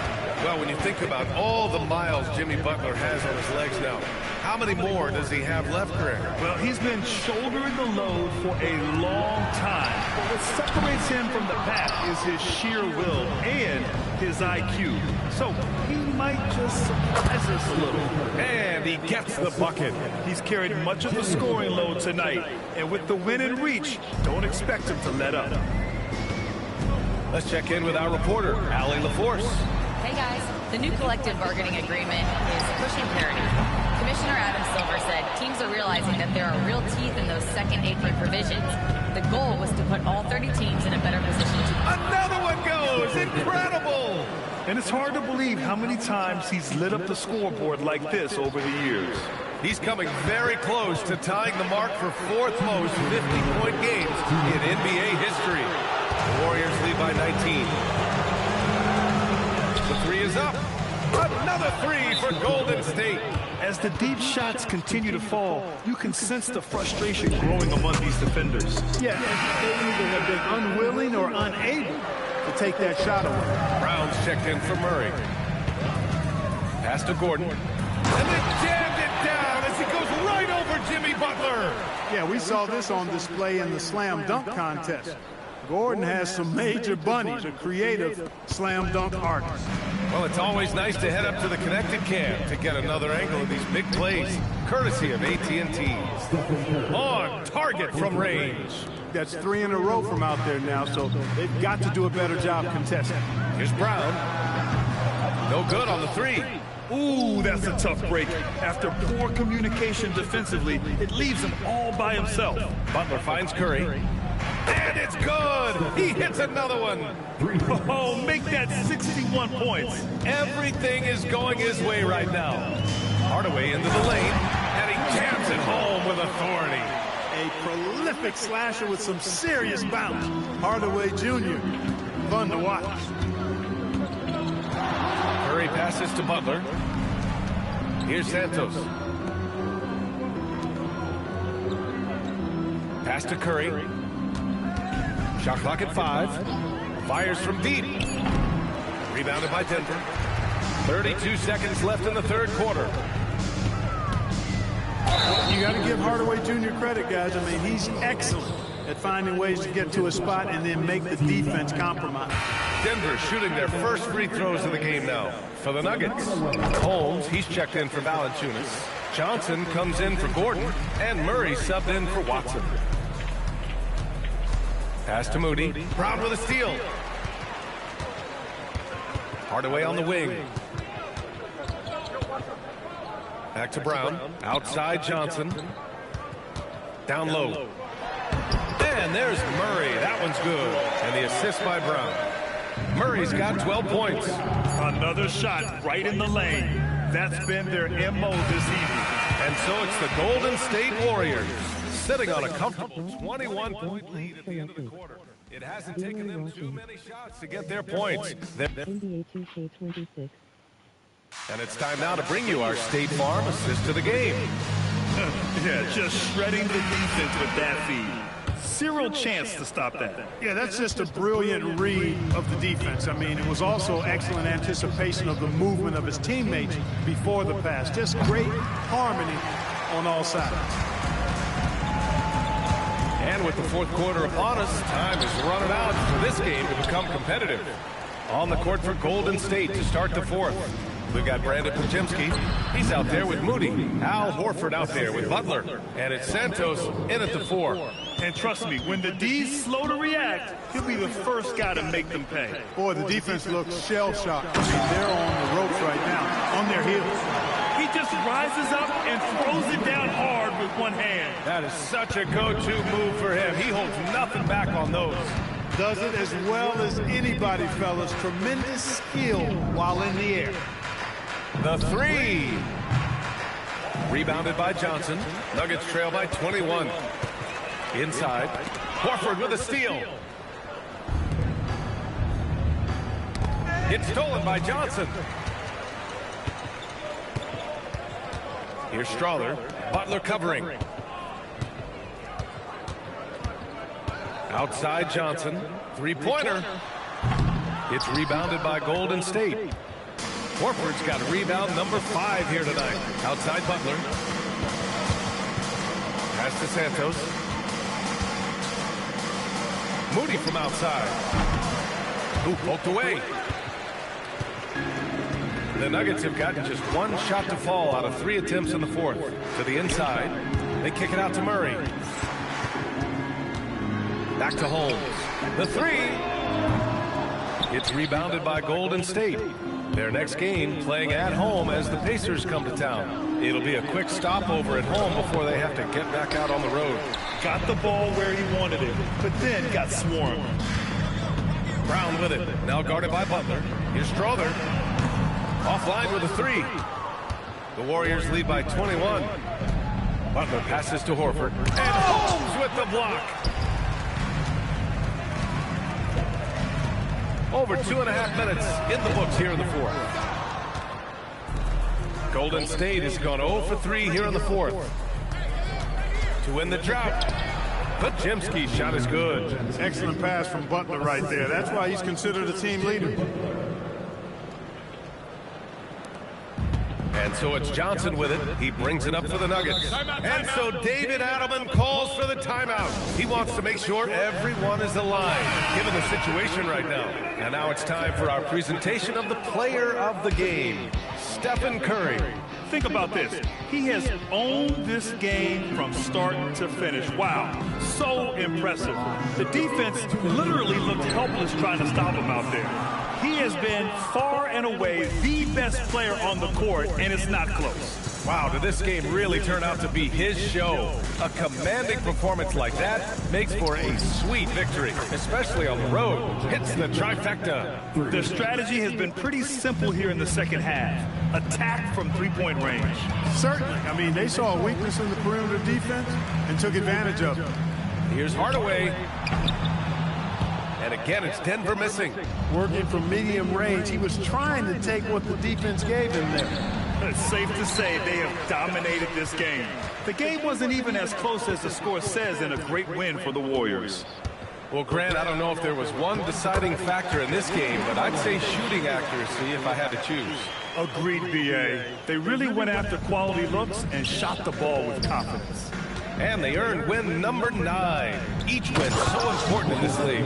Well, when you think about all the miles Jimmy Butler has on his legs now, how many more does he have left, Greg? Well, he's been shouldering the load for a long time. But what separates him from the pack is his sheer will and his IQ. So he might just surprise us a little. And he gets the bucket. He's carried much of the scoring load tonight. And with the win in reach, don't expect him to let up. Let's check in with our reporter, Allie LaForce. Hey guys, the new collective bargaining agreement is pushing parity. Commissioner Adam Silver said teams are realizing that there are real teeth in those second 8-point provisions. The goal was to put all 30 teams in a better position to... Another one goes! Incredible! And it's hard to believe how many times he's lit up the scoreboard like this over the years. He's coming very close to tying the mark for 4th most 50-point games in NBA history. The Warriors lead by 19. The 3 is up. Another 3 for Golden State. As the deep shots continue to fall, you can sense the frustration growing among these defenders. Yeah, they either have been unwilling or unable to take that shot away. Brown Brown's checked in for Murray. Pass to Gordon. And then jammed it down as he goes right over Jimmy Butler. Yeah, we saw this on display in the slam dunk contest. Gordon has some major bunnies, a creative slam dunk artist. Well, it's always nice to head up to the connected cam to get another angle of these big plays, courtesy of AT&T. On target from range. That's 3 in a row from out there now, so they've got to do a better job contesting. Here's Brown. No good on the 3. Ooh, that's a tough break. After poor communication defensively, it leaves him all by himself. Butler finds Curry. And it's good! He hits another one! Oh, make that 61 points. Everything is going his way right now. Hardaway into the lane, and he jams it home with authority. A prolific slasher with some serious bounce. Hardaway Jr. Fun to watch. Curry passes to Butler. Here's Santos. Pass to Curry. Shot clock at 5. Fires from deep. Rebounded by Denver. 32 seconds left in the third quarter. You got to give Hardaway Jr. credit, guys. I mean, he's excellent at finding ways to get to a spot and then make the defense compromise. Denver shooting their first free throws of the game now for the Nuggets. Holmes, he's checked in for Valanciunas. Johnson comes in for Gordon, and Murray subbed in for Watson. Pass to Moody. Brown with a steal. Hardaway on the wing. Back to Brown. Outside Johnson. Down low. And there's Murray. That one's good. And the assist by Brown. Murray's got 12 points. Another shot right in the lane. That's been their MO this evening. And so it's the Golden State Warriors sitting on a comfortable 21-point lead at the end of the quarter. It hasn't taken them too many shots to get their points. NBA 2K26. And it's time now to bring you our State Farm assist to the game. Yeah, just shredding the defense with that feed. Zero chance to stop that. Yeah, that's just a brilliant read of the defense. I mean, it was also excellent anticipation of the movement of his teammates before the pass. Just great harmony on all sides. And with the fourth quarter upon us, time is running out for this game to become competitive. On the court for Golden State to start the fourth. We've got Brandon Podziemski. He's out there with Moody. Al Horford out there with Butler. And it's Santos in at the 4. And trust me, when the D's slow to react, he'll be the first guy to make them pay. Boy, the defense looks shell-shocked. I mean, they're on the ropes right now, on their heels. He just rises up and throws it down hard with one hand. That is such a go-to move for him. He holds nothing back on those. Does it as well as anybody, fellas. Tremendous skill while in the air. The 3. Rebounded by Johnson. Nuggets trail by 21. Inside. Horford with a steal. It's stolen by Johnson. Here's Strawther. Butler covering. Outside Johnson. Three-pointer. It's rebounded by Golden State. Horford's got a rebound number 5 here tonight. Outside Butler. Pass to Santos. Moody from outside. Ooh, poked away. The Nuggets have gotten just one shot to fall out of 3 attempts in the fourth. To the inside. They kick it out to Murray. Back to Holmes. The 3. It's rebounded by Golden State. Their next game playing at home as the Pacers come to town. It'll be a quick stopover at home before they have to get back out on the road. Got the ball where he wanted it, but then got swarmed. Brown with it. Now guarded by Butler. Here's Strawther. Offline with a 3. The Warriors lead by 21. Butler passes to Horford. And Holmes with the block. Over 2.5 minutes in the books here in the fourth. Golden State has gone 0 for 3 here in the fourth. To win the drought, Podziemski's shot is good. Excellent pass from Butler right there. That's why he's considered a team leader. so it's Johnson with it. He brings it up for the Nuggets. And so David Adelman calls for the timeout. He wants to make sure everyone is aligned, given the situation right now. And now it's time for our presentation of the player of the game, Stephen Curry. Think about this. He has owned this game from start to finish. Wow, so impressive. The defense literally looked helpless trying to stop him out there. He has been far and away the best player on the court, and it's not close. Wow, did this game really turn out to be his show? A commanding performance like that makes for a sweet victory, especially on the road. Hits the trifecta. The strategy has been pretty simple here in the second half. Attack from three-point range. Certainly. I mean, they saw a weakness in the perimeter defense and took advantage of it. Here's Hardaway. And again, it's Denver missing. Working from medium range, he was trying to take what the defense gave him there. It's safe to say they have dominated this game. The game wasn't even as close as the score says, and a great win for the Warriors. Well, Grant, I don't know if there was one deciding factor in this game, but I'd say shooting accuracy if I had to choose. Agreed, B.A. They really went after quality looks and shot the ball with confidence. And they earned win number 9. Each win so important in this league.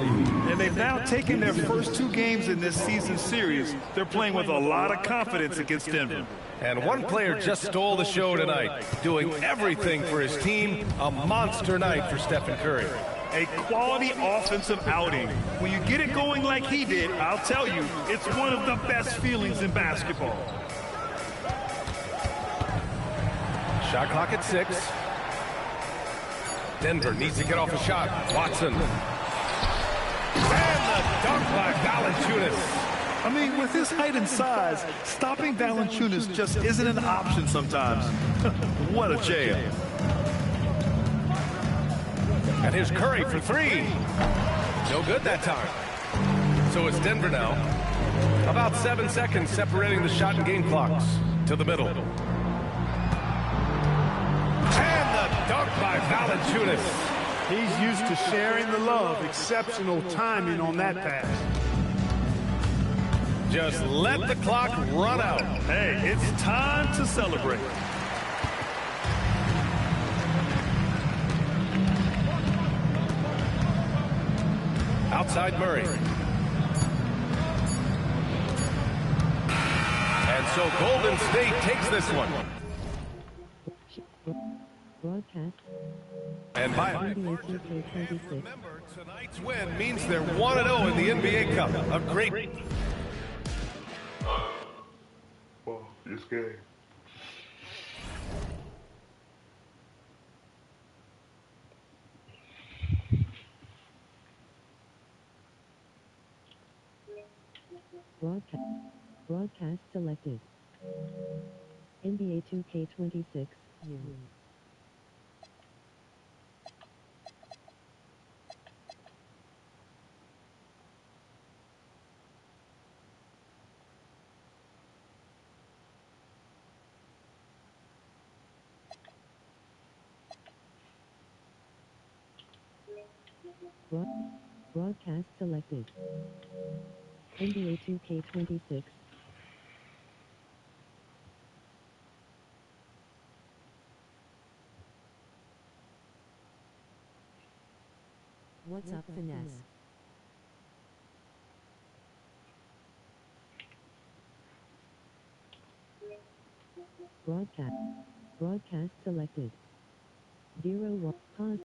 And they've now taken their first 2 games in this season series. They're playing with a lot of confidence against Denver. And one player just stole the show tonight, doing everything for his team. A monster night for Stephen Curry. A quality offensive outing. When you get it going like he did, I'll tell you, it's one of the best feelings in basketball. Shot clock at 6. Denver needs to get off a shot. Watson. And the dunk by Valanciunas. I mean, with his height and size, stopping Valanciunas just isn't an option sometimes. What a jam. And here's Curry for 3. No good that time. So it's Denver now. About 7 seconds separating the shot and game clocks. To the middle. And the dunk by Valanciunas. He's used to sharing the love. Exceptional timing on that pass. Just let the clock run out. Hey, it's time to celebrate. Outside Murray. And so Golden State takes this one. Broadcast. And by NBA 2K26. remember, tonight's win means they're 1-0 in the NBA Cup. A great... Well, this game. Broadcast selected. NBA 2K26. Broadcast selected. NBA 2K26. What's up, Finesse? Broadcast selected. 0-1. Pause.